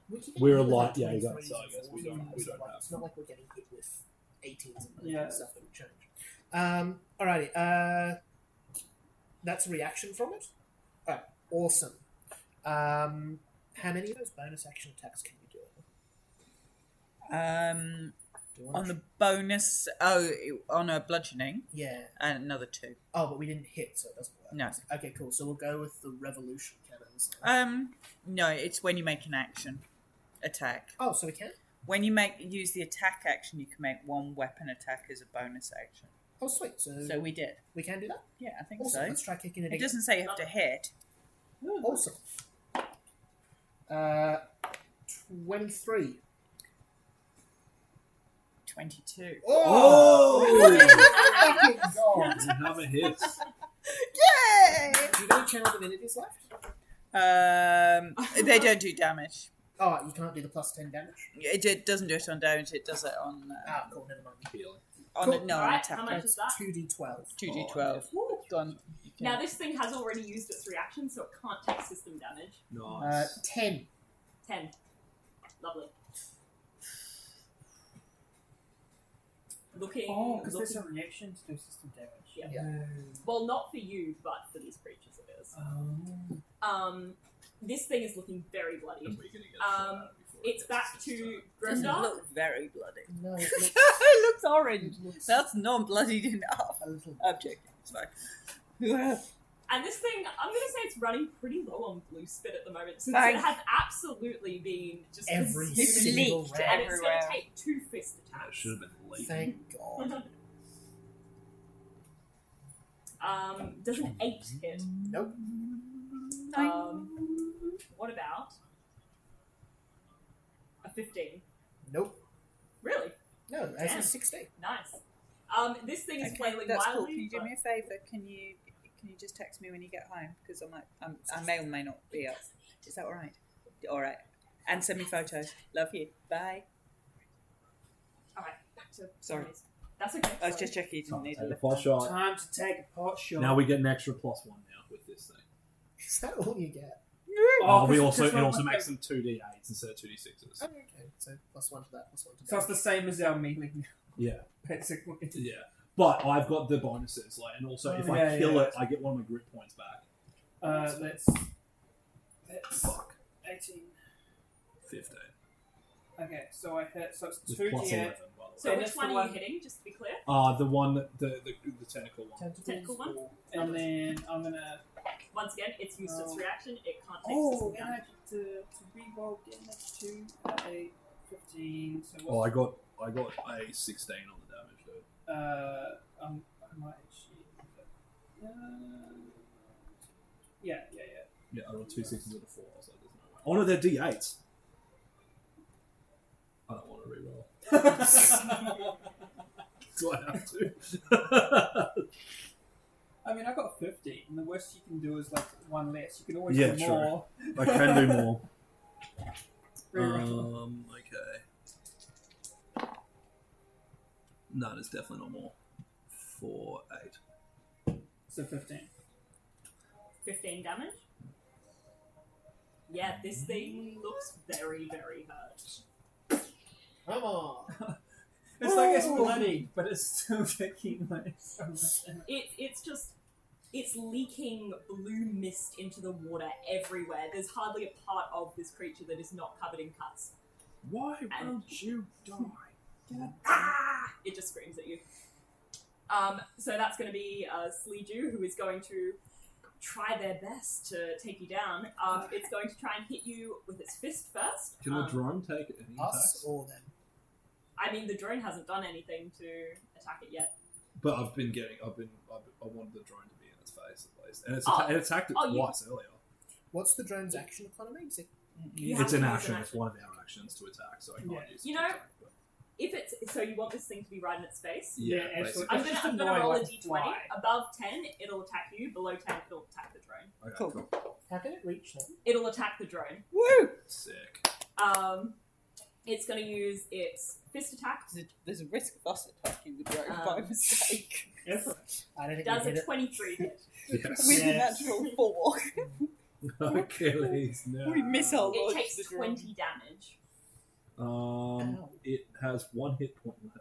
We can We're get a hit with, light Jaeger, 23s so I and guess we 40s, don't so, have like, that. It's not like we're getting hit with 18s and Yeah. stuff that would change. Alrighty. That's a reaction from it. Alright, awesome. How many of those bonus action attacks can you do? Do you On want the bonus, on a bludgeoning, Yeah. and another 2. Oh, but we didn't hit, so it doesn't work. No. Okay, cool. So we'll go with the revolution cannon. understand. No, it's when you make an action attack. Oh, so we can? When you use the attack action, you can make one weapon attack as a bonus action. Oh, sweet. So we did. we can do that? Yeah, I think Awesome. so. Let's try kicking it It again. doesn't say you have to hit. Awesome. 23. 22. Fucking God. You have a hit. Yay! Do you have any channel divinities left? They don't do damage. Oh, you can't do the plus 10 damage? It doesn't do it on damage. It does it on Ah, cool, never mind. Healing. on Cool. on Alright, attack. how much is that? 2d12. 2d12. Go on. You can- Now this thing has already used its reaction, so it can't take system damage. Nice. 10. 10. Lovely. Looking. Oh, because there's looking a reaction to do system damage. Yeah. well, not for you, but for these creatures it is. This thing is looking very bloody. And we're gonna get before It's it back gets to Doesn't Grimdark. look very bloody. No, it looks It looks orange. it looks That's not bloodied enough. a little... Object. It's fine. And this thing, I'm going to say it's running pretty low on blue spit at the moment, since Thanks. it has absolutely been just Every consumed. single leaked round. And it's going everywhere. to take 2 fist That attacks. should have been late. Thank God. Does an 8 hit? Nope. What about a 15? Nope. Really? No, as Damn. a 16. Nice. This thing is Okay, flailing that's cool. wildly. Can you do but- me a favour? Can you just text me when you get home? Because I may or may not be up. Is that all right? All right. And send me photos. Love you. Bye. Alright, back to Sorry. That's okay. I was just checking you didn't need a Take a lift. pot shot. Time to take a pot shot. Now we get an extra +1 now with this thing. Is that all you get? Oh, we 'cause- also 'cause it also one- makes them 2d8s instead of 2d6s. Oh, okay. So +1 to that, +1 to So it's the same as our melee, Yeah, basically. yeah. But I've got the bonuses, like, and also if I Yeah, kill yeah. it, I get one of my grit points back. That's Fuck. 18. 15. Okay, so I hit. So it's With 2d8. +11, by the So way. And which it's one the are you one- hitting, just to be clear? The one, the tentacle one. Tentacle one? And then I'm gonna. Once again, it's used its Oh. reaction, it can't take Oh, system and I damage. get to reroll damage to 8, 15. So Oh, what's, I got a 16 on the damage, dude. I might actually. Yeah. Yeah, I rolled 2 6s and a 4, so there's no way. Oh no, they're d8s. I don't want to reroll. Do I have to? I mean, I got 50, and the worst you can do is like one less. You can always Yeah, do true. more. I can do more. Reroll. Okay. No, there's definitely not more. 4, 8. So 15. 15 damage? Yeah, this thing looks very, very hurt. Come on. It's like it's bloody, but it's still taking like so much damage. It's leaking blue mist into the water everywhere. There's hardly a part of this creature that is not covered in cuts. Why And- won't you die? Ah! It just screams at you. So that's going to be Sleeju, who is going to try their best to take you down. It's going to try and hit you with its fist first. Can the drone take any Us attacks? or them? I mean, the drone hasn't done anything to attack it yet. But I wanted the drone to be in its face at least, and it attacked it Oh, you- twice earlier. What's the drone's action economy? Is it... You have It's to an use action. an It's one of our actions to attack, so I can't Yeah. use it You to know- attack, but- If it's so, you want this thing to be right in its face. yeah, Yeah, actually. basically. I'm It's gonna, just I'm gonna annoying, roll a like, d20. fly. Above 10, it'll attack you. Below 10, it'll attack the drone. Okay, Cool. cool. How can it reach them? It'll attack the drone. Woo! Sick. It's going to use its fist attack. There's a risk of us attacking the drone Um, by mistake. I don't think Does we hit a it. 23 hit. Yes. With a Yes. natural 4. Achilles, no. We missile It launch takes the drone. 20 damage. Ow. It has 1 hit point left.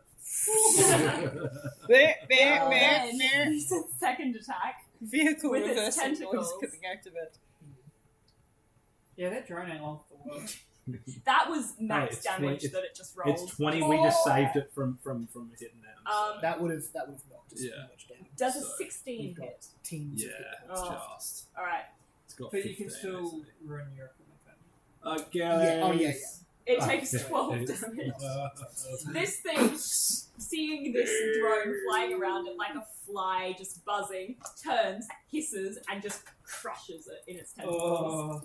Bear, And bear, then use its second attack. Vehicle With its reversing noise tentacles. coming out of it. Yeah, that drone ain't long for the world. That was max it's damage 20 that it just rolled. It's 20. We just Oh. saved it from hitting them. so- That would have knocked us Yeah. pretty much down. Does a So, 16 we've got hit? teams yeah, of hit it's Oh. just. Alright. It's got But you can 15, still I see. ruin your equipment then. Okay. Yeah, oh, yeah. It takes Okay. 12 damage. This thing, seeing this drone flying around it like a fly, just buzzing, turns, hisses, and just crushes it in its tentacles.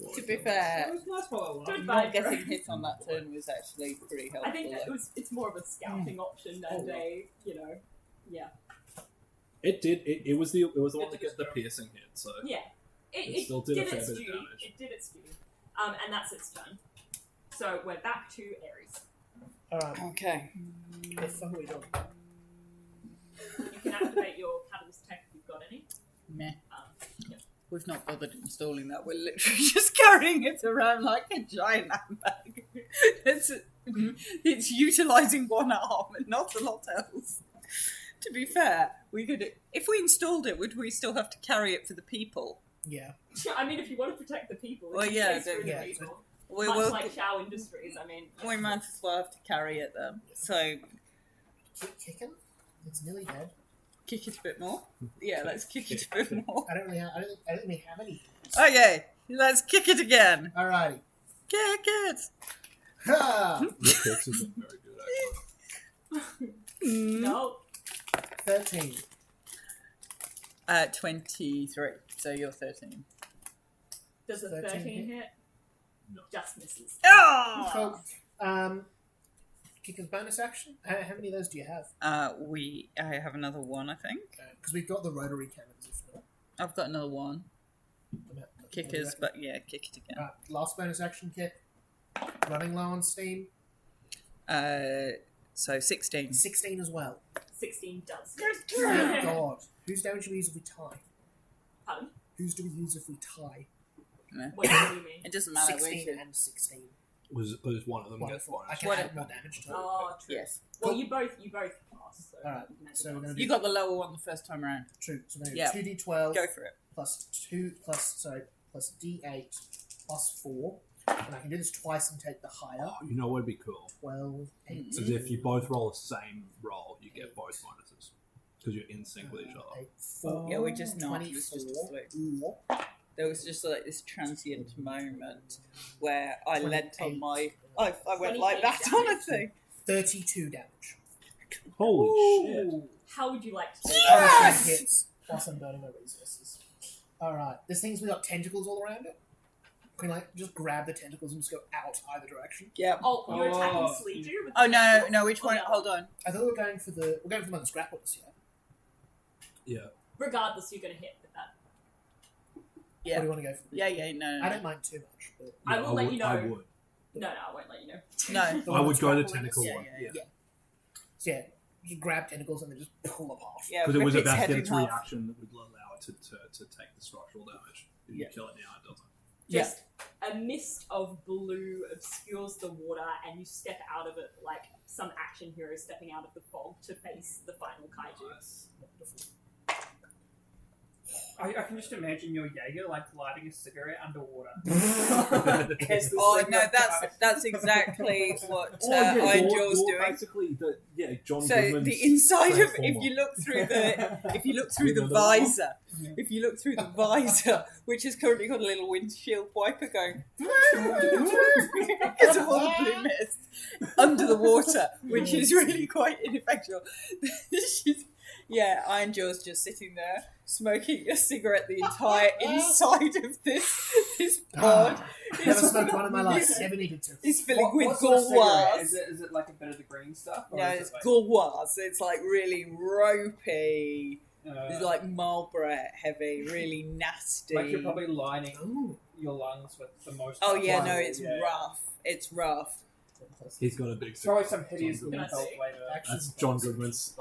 Oh, To be that fair, was nice while it lasted. Goodbye. not getting hit on that turn was actually pretty helpful. I think that it's more of a scouting option and a, yeah. It did. It was the one that get the piercing hit. So Yeah. It still did a fair its bit of duty. damage. It did its duty. And that's its turn. So we're back to Ares. Alright, Okay. the fuck are we doing? You can activate your catalyst tech if you've got any. Meh. Yep. We've not bothered installing that. We're literally just carrying it around like a giant handbag. It's utilising one arm and not a lot else. To be fair, we could, if we installed it, would we still have to carry it for the people? Yeah. I mean, if you want to protect the people, Well, it's yeah, through the yeah. people. We Much will. like Shao Industries, I mean. We might as well have to carry it then. So Keep kicking? It's nearly dead. kick it a bit more. Yeah, let's kick it a bit more. I don't think we have any. Okay, let's kick it again. Alrighty. Kick it. Ha! your picks have been very good actually. No. 13. 23. So you're 13. Does a 13 13 hit? hit? No. Just misses. Oh! Cool. Kicker's bonus action? How many of those do you have? I have another one, I think. Because we've got the rotary cannons, if not. I've got another one. Kickers, but yeah, kick it again. Last bonus action kick. Running low on steam. So 16. 16 as well. 16 does. Thank God. Whose damage do we use if we tie? Pardon? Whose do we use if we tie? No. What do you mean? It doesn't matter. 16 which- and 16. Was one of them gets Wonderful. I bonus? can What add it- more damage to it. Oh, true. Yes. Well, you both pass. So Alright, you can add so it we're on. going to You got the lower one the first time around. True. So we're going Yeah. to do 2d12 Go for it. plus d8 plus 4. And I can do this twice and take the higher. Oh, you know what would be cool? 12, 8. Is if you both roll the same roll, you get both bonuses because you're in sync with each other. 8, 4, Yeah, we're just not. It was just a 24, fluke. There was just like this transient moment where I lent on my. I went like that on a thing. 32 damage. Holy shit! How would you like to do Yes! Hits, plus I'm burning my resources. Alright, this thing's we got tentacles all around it. Can I just grab the tentacles and just go out either direction? Yeah. Oh, you're attacking Oh. Sleeju? with Oh the no, tentacles? no. Which Or one? the other? Hold on. I thought we were going for the one of the grapplers, yeah? Yeah. Regardless, you're going to hit with that. What Yeah. do you want to go for? Yeah, yeah. No, I no, don't mind too much, but I will let you know. I would. No, I won't let you know. no. The I one would that's go to grappling tentacle us? one. Yeah, Yeah. So yeah, you grab tentacles and then just pull them off. Yeah, Because it was rip its about to head get in its half. reaction that would allow it to take the structural damage. If Yeah. you kill it now, it doesn't. Just a mist of blue obscures the water, and you step out of it like some action hero stepping out of the fog to face the final kaiju. Wonderful. I can just imagine your Jaeger like lighting a cigarette underwater. Oh no, that's exactly what Iron Jaw's doing. Basically, John So Goodman's the inside of, if Transformer. you look through the Another visor, Yeah. if you look through the visor, which has currently got a little windshield wiper going because of all the blue mist under the water, which is really quite ineffectual. Yeah, Iron Jaw's just sitting there smoking a cigarette. The entire inside of this pod Never is, smoked one in my life. Never needed to. is filling with what sort of cigarette? gauloise. Is it like a bit of the green stuff? Or No, is it's it like, gauloise. It's like really ropey. It's uh, like Marlboro heavy, really nasty. like you're probably lining Ooh. your lungs with the most. Oh yeah, Wow. no, it's Yeah. rough. It's rough. He's got a big. Probably some hideous John menthol Goodman. flavor. Actually, That's John Goodman's.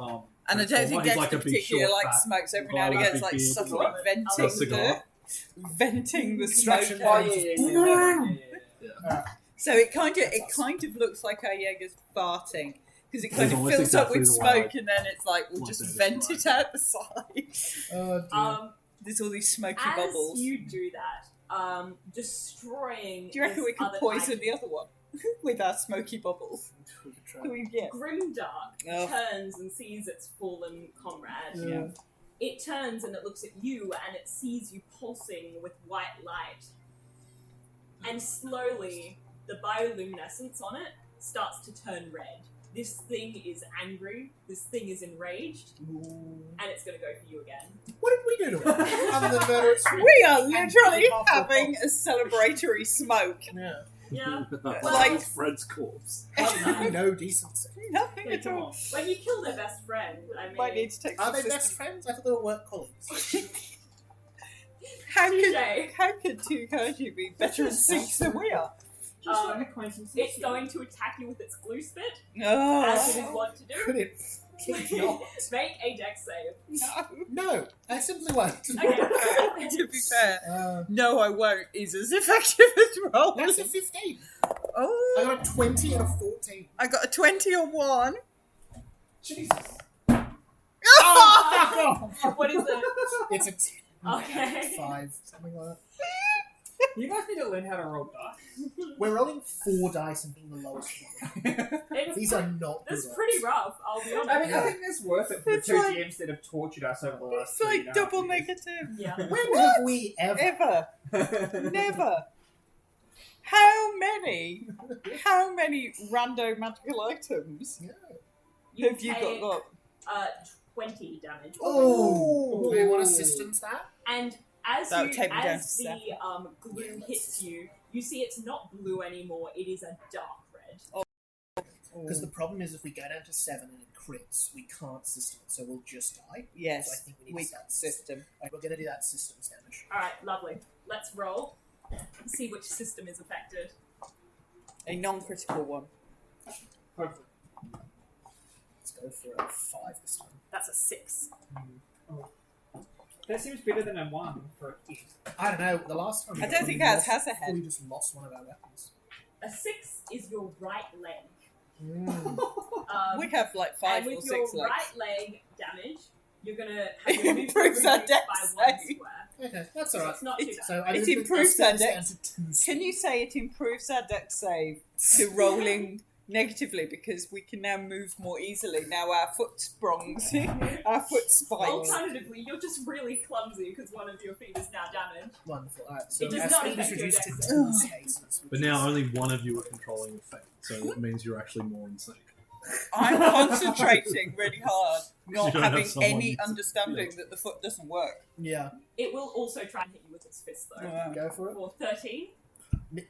And I don't think Transformer. He's Dexter like a big, particularly short, like fat smokes every guy now and with again. a It's like big beard. subtly A venting cigar. the Distraction. smoke. Oh yeah. So it kind of looks like our Jaeger's farting because it kind It's of almost fills up exactly with the way smoke and then it's like we'll want just them to vent smoke. it out the side. Oh dear. There's all these smoky As bubbles. you do that, destroying. Do you reckon this we could other poison kaiju, the other one with our smoky bubbles? We could try. Can we get? Grimdark Oh. turns and sees its fallen comrade. Yeah. It turns and it looks at you and it sees you pulsing with white light. And slowly, the bioluminescence on it starts to turn red. This thing is angry, this thing is enraged, and it's going to go for you again. What did we do to it? Other than murder its friend? We are literally And having a celebratory smoke. Yeah. Yeah. Like- Fred's corpse. No decency. Nothing Hey, at come all. on. When you kill their best friend, I mean... Might need to take Are some they system. best friends? I thought they were work colleagues. How could two kaiju be better in sync than we are? Just like acquaintances. It's going to attack you with its glue spit, Oh. as it is wont to do. Could it not? Make a dex save. No, I simply won't. Okay. To be fair, Uh, no, I won't is as effective as roll. that's a 15. I Oh, got a 20 and a 14. I got a 20 on one. Jesus. Oh, fuck off! What is it? It's a 10. Okay. 5, something like that. You guys need to learn how to roll dice. We're rolling 4 dice and being the lowest one. It's These are not good That's rolls. pretty rough, I'll be honest. I mean, I think that's worth it for the It's two like- GMs that have tortured us over the last It's like 3.5 double years. negative. Yeah. When have we ever? Ever. Never. How many rando magical items You have you take, got? 20 damage. Oh, do we want to Ooh. systems that? And as That would take me down as to the 7. glue hits you, you see it's not blue anymore, it is a dark red. Because the problem is if we go down to 7 and it crits, we can't system it, so we'll just die. So I Yes, think we need weak to start system. Right, we're going to do that systems damage. Alright, lovely. Let's roll. See which system is affected. A non-critical one. Hopefully. Let's go for a 5 this time. That's a 6. That seems better than a 1 for a hit. I don't know, the last time we I don't we think ours lost- has a head. We just lost one of our weapons. A 6 is your right leg. We have like 5 and or with 6 your legs. right leg damage, you're gonna have It your movement improves our reduced dex by 1 save. square. Okay, that's So alright. it's not too It's- bad. So I It moved improves our our steps dex. down to 2 Can you say it improves our dex save to rolling negatively because we can now move more easily? Now our foot sprongs, our foot spikes. Alternatively, you're just really clumsy because one of your feet is now damaged. Wonderful. Alright, so It does our not speed is affect your reduced to dex 2 save. spaces. But now only one of you are controlling the fate, so that means you're actually more in sync. I'm concentrating really hard, not You don't have having someone any you- understanding that the foot doesn't work. Yeah, It will also try and hit you with its fist though. go for it. For 13.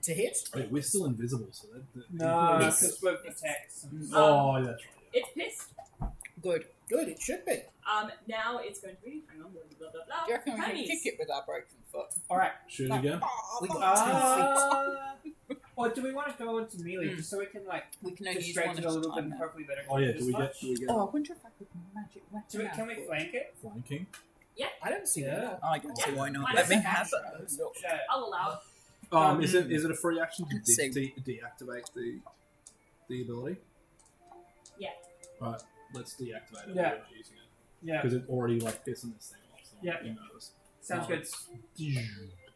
To hit? Wait, we're still invisible, so that No, Yes. because we're attacks. Oh, that's right. It's pissed. Good. Good, it should be. Now it's going to be. Hang on, blah blah blah blah. Do you reckon we can Ponies. kick it with our broken foot? Alright. Shoot it again. We got 2 feet. Or do we want to go into melee just so we can like We can only use distract one it at a a little bit time and now. hopefully they don't Oh yeah, hit do as we much? get Oh, I wonder if I could magic weapon. Do we, can we out. flank it? flanking? I don't see Yeah. that. I don't see why not. Why Let me not? have it. Look. Shut it. I'll allow it. Is it a free action to Let's see. deactivate the ability? Yeah. Right, let's deactivate it. Yeah. While we're using it Yeah, because it already like pissing this thing off. So Yeah. you notice. sounds good.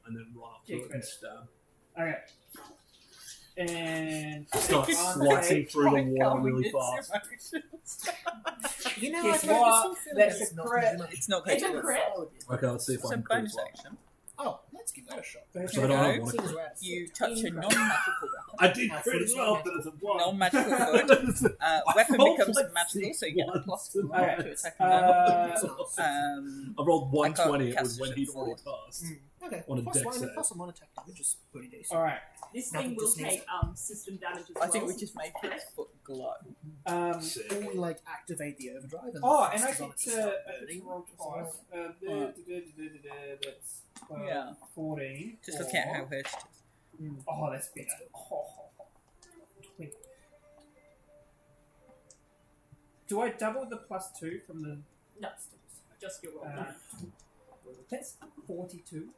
And then run up to it and stab. Okay. And Start on slicing stage. through the water really fast. You know, Guess I got what? this feeling That's it's a not crit. gonna do much. It's not going It's to a work. crit. Okay, let's see if It's I a can crit bonus well. action. Oh, let's give that a shot. So I don't want Seems to. rad. You touch a Incredible. non-magical weapon. I did I crit as thought well, it but was it's a block. Non-magical foot. Weapon rolled becomes like magical, so you get a plus once. 1 Okay. to attack and damage. I rolled I can't 120. It cast was when it he'd forward. already passed. Okay, On a plus dex one, save. plus one attack damage is pretty decent. Alright. This Nothing thing will just needs take system damage as well. I think we just make his foot glow. Sick. Or we like activate the overdrive. And Oh, the and I fist is on get it to, start I get burning. to roll twice. That's 12, Yeah. 14. Just looking at how hedged it is. Oh, that's better. Oh. 20. Do I double the +2 from the... No, just your roll. That's 42.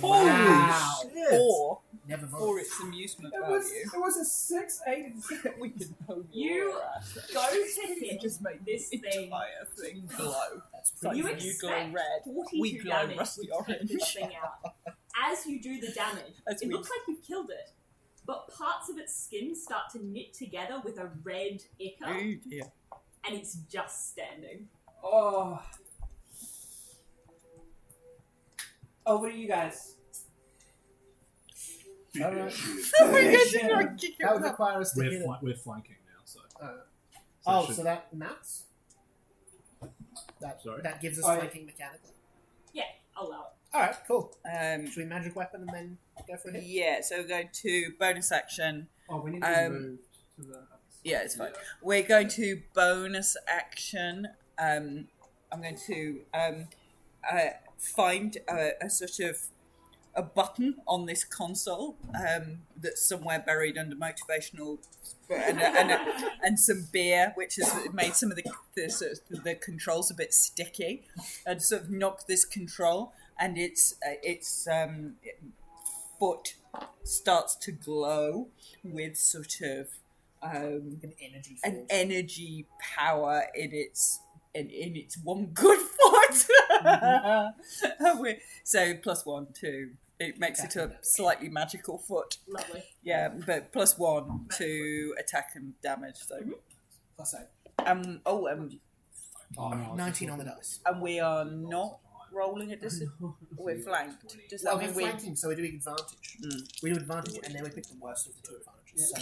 Wow. shit! Or Never mind. for its amusement It value, was a 6, 8, and 6. we can hone You your ass. go to hit Just make this the thing. entire thing glow. That's It's like You pretty you glow expect red, 42 we glow damage rusty to take this orange. thing out. As you do the damage, As it we- looks like you've killed it, but parts of its skin start to knit together with a red ichor, Oh dear. and it's just standing. Oh. Over to you guys. Alright. Oh my God, Shit. you're a kick That would it. require us to hit it. We're flanking now, so. Oh, should- so that maths? Sorry? That gives us I- flanking mechanically. I'll allow it. Alright, cool. Should we magic weapon and then go for a hit? Yeah, so we're going to bonus action. Oh, we need to Um, move to the. Yeah, it's fine. We're going to bonus action. I'm going to find a sort of a button on this console that's somewhere buried under motivational and some beer, which has made some of the controls a bit sticky, and sort of knock this control, and its foot starts to glow with sort of An energy an force. energy power in its one good foot. So +1 to it makes it a slightly magical foot. Lovely. Yeah, but +1 to attack and damage. So Plus 8. Oh, no, I was 19 on the just- dice. and we are not rolling a we're flanked. Does that Well, we're mean we? flanking, so we're doing advantage. Mm. We do advantage, and then we pick the worst of the two advantages. So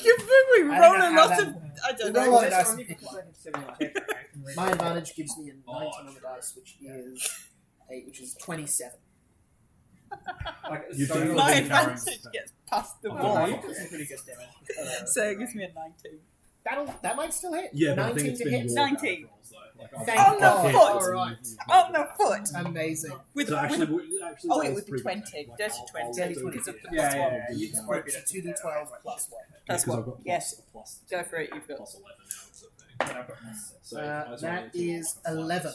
We I roll don't a know how lot that- of. I don't We roll know. a dice and Only pick because one. I have 7 attack, right? I can My reroll. advantage gives me a 19 Oh, on the dice, which is 27. Like, You so do. My Carrying advantage the gets past the Oh, wall, you did some pretty good damage. so it gives me a 19. That might still hit. Yeah, but I 19 think it's to been hit. your 19. bad rolls, though. Like, Thank I've God. hit, All it's- right. On the foot. Amazing. With, So actually, with actually, oh, that it was would be pretty 20. good. Like, Dirty I'll 20 do because it of the again. Yeah, plus yeah, one. yeah. You just quite a bit So of 2d12 plus 1. Plus Because one. I've got Yes. plus- plus Go for it. You've got. plus 11 now. It's a thing. And I've got plus 6. So That is 11.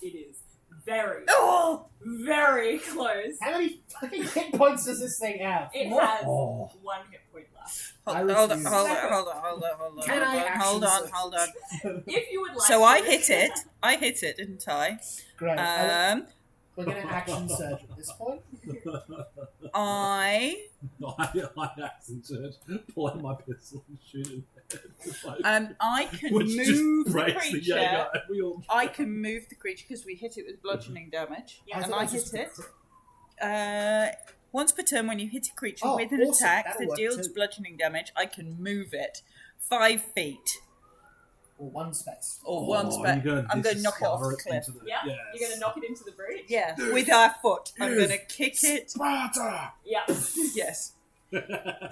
It is very, Oh! very close. How many fucking hit points does this thing have? It has Oh. 1 hit point left. I Hold on, refuse. hold on. Can I Hold on, action hold on. If you would like So I to- hit it. I hit it, didn't I? Great. We're going to action surge at this point. I I accidentally pull out my pistol and shoot him. Like, I can which move just the breaks the creature. Jaeger. and we all I can move the creature because we hit it with bludgeoning damage, Yeah. and thought I it was hit just it. a crit. Once per turn, when you hit a creature Oh, with an awesome. attack That'll that work deals too. bludgeoning damage, I can move it 5 feet Or one space. or one space. I'm going to knock it off the cliff. Yeah? You're going to knock it into the breach? Yeah, with our foot. I'm going to kick it. Sparta! Yeah. Yes.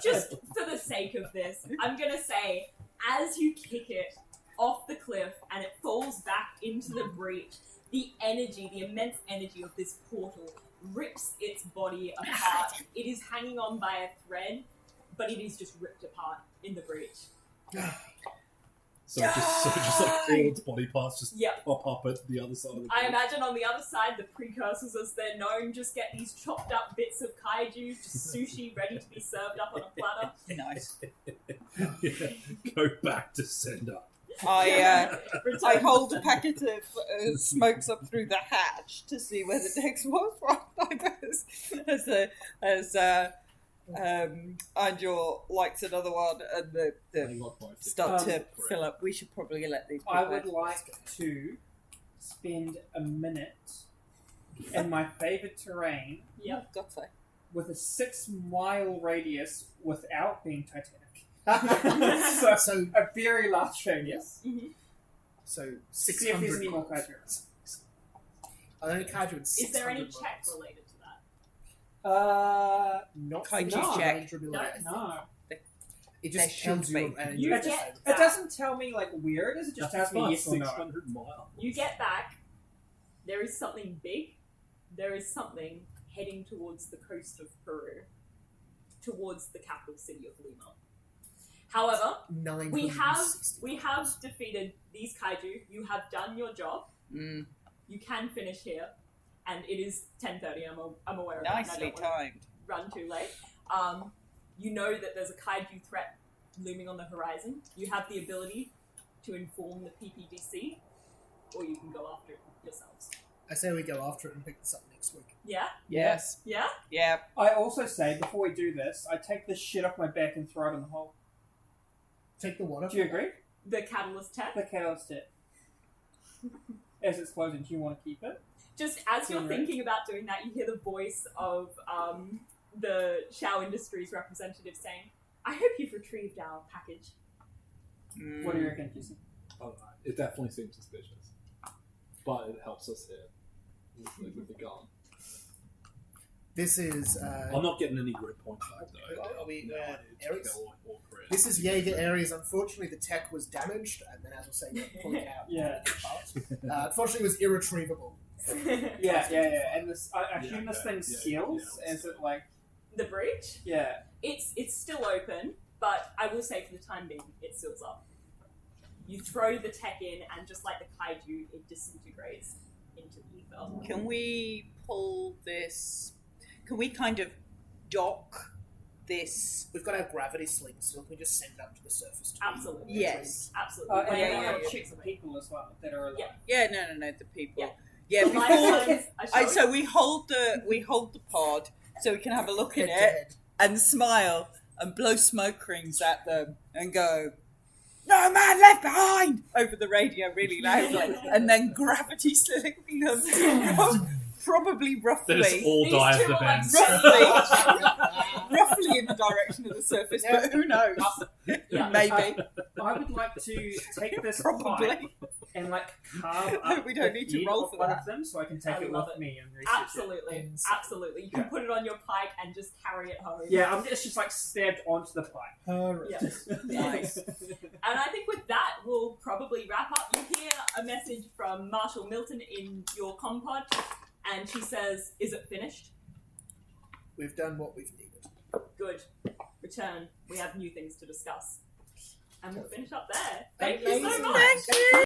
Just for the sake of this, I'm going to say, as you kick it off the cliff and it falls back into the breach, the energy, the immense energy of this portal rips its body apart. It is hanging on by a thread, but it is just ripped apart in the breach. So just like all its body parts just Yep. pop up at the other side of the I bridge. imagine on the other side, the precursors, as they're known, just get these chopped up bits of kaiju, just sushi ready to be served up on a platter. Nice. Yeah. Go back to sender. I Return- I hold a packet of smokes up through the hatch to see where the next was as Angel likes another one and the They got both. start to Correct. fill up. We should probably let these people I would out. like to spend a minute in my favourite terrain Yep. God's sake. with a 6-mile radius without being Titanic. So, A very large radius. so See if there's 600 any more miles. kaiju. Are there any kaiju in Is there any 600 check miles? related to that? Not Kaiju for check. range ability, No, I think. No. It There just tells should you. be. And You It, get it back. doesn't tell me like where it is, it just That's tells me yes or no. 600 miles. You get back, there is something big, there is something heading towards the coast of Peru, towards the capital city of Lima. However, we have 960. defeated these kaiju. You have done your job. Mm, You can finish here, and it is 10:30. I'm aware of that. and I nicely don't want timed. to run too late. You know that there's a kaiju threat looming on the horizon. You have the ability to inform the PPDC, or you can go after it yourselves. I say we go after it and pick this up next week. Yeah, Yes. yeah. Yeah. I also say, before we do this, I take this shit off my back and throw it in the hole. Take the water. Do you agree? The catalyst tech. The catalyst tip. As it's closing, do you want to keep it? Just as you're Alright. thinking about doing that, you hear the voice of the Shao Industries representative saying, "I hope you've retrieved our package." What do you reckon, Jesse? I don't know. It definitely seems suspicious, but it helps us here with the gun. This is I'm not getting any grid points back though. Are we, No, it's Ares? kill or crit. this is Jaeger Ares. Unfortunately, the tech was damaged, and then as I was saying, you're pulling it out. Yeah. Unfortunately, it was irretrievable. Yeah. And this, I assume Yeah, this thing yeah, seals. yeah. Is it like? The breach? Yeah. It's still open, but I will say for the time being, it seals up. You throw the tech in, and just like the kaiju, it disintegrates into the ether. Can we pull this? Can we kind of dock this? We've got our gravity sling, so can we just send it up to the surface? To be Absolutely. Yes. Absolutely. And yeah, then yeah, I yeah. check the people as well that are alive. Yeah. Yeah, no, the people. Yeah. Yeah, The before. lifetimes are showing. So we hold the pod so we can have a look Head in to it head. and smile and blow smoke rings at them and go, "No man left behind!" over the radio really loudly, and then gravity sling them, probably They just roughly, all These die two of the are like bends. roughly in the direction of the surface, but who knows? Yeah. Maybe, I would like to take this pipe probably. and like carve up We don't the need to head roll of for one that. of them so I can take I it love with it. me and research Absolutely. Insane. Absolutely. You can Yeah. put it on your pike and just carry it home. it. Yeah, it's just like stabbed onto the pipe. Horrendous. Nice. And I think with that, we'll probably wrap up. You hear a message from Marshall Milton in your comm pod, and she says, "Is it finished?" We've done what we've needed. Good. Return. We have new things to discuss. And we'll finish up there. Thank Thank you so you. much. Thank you.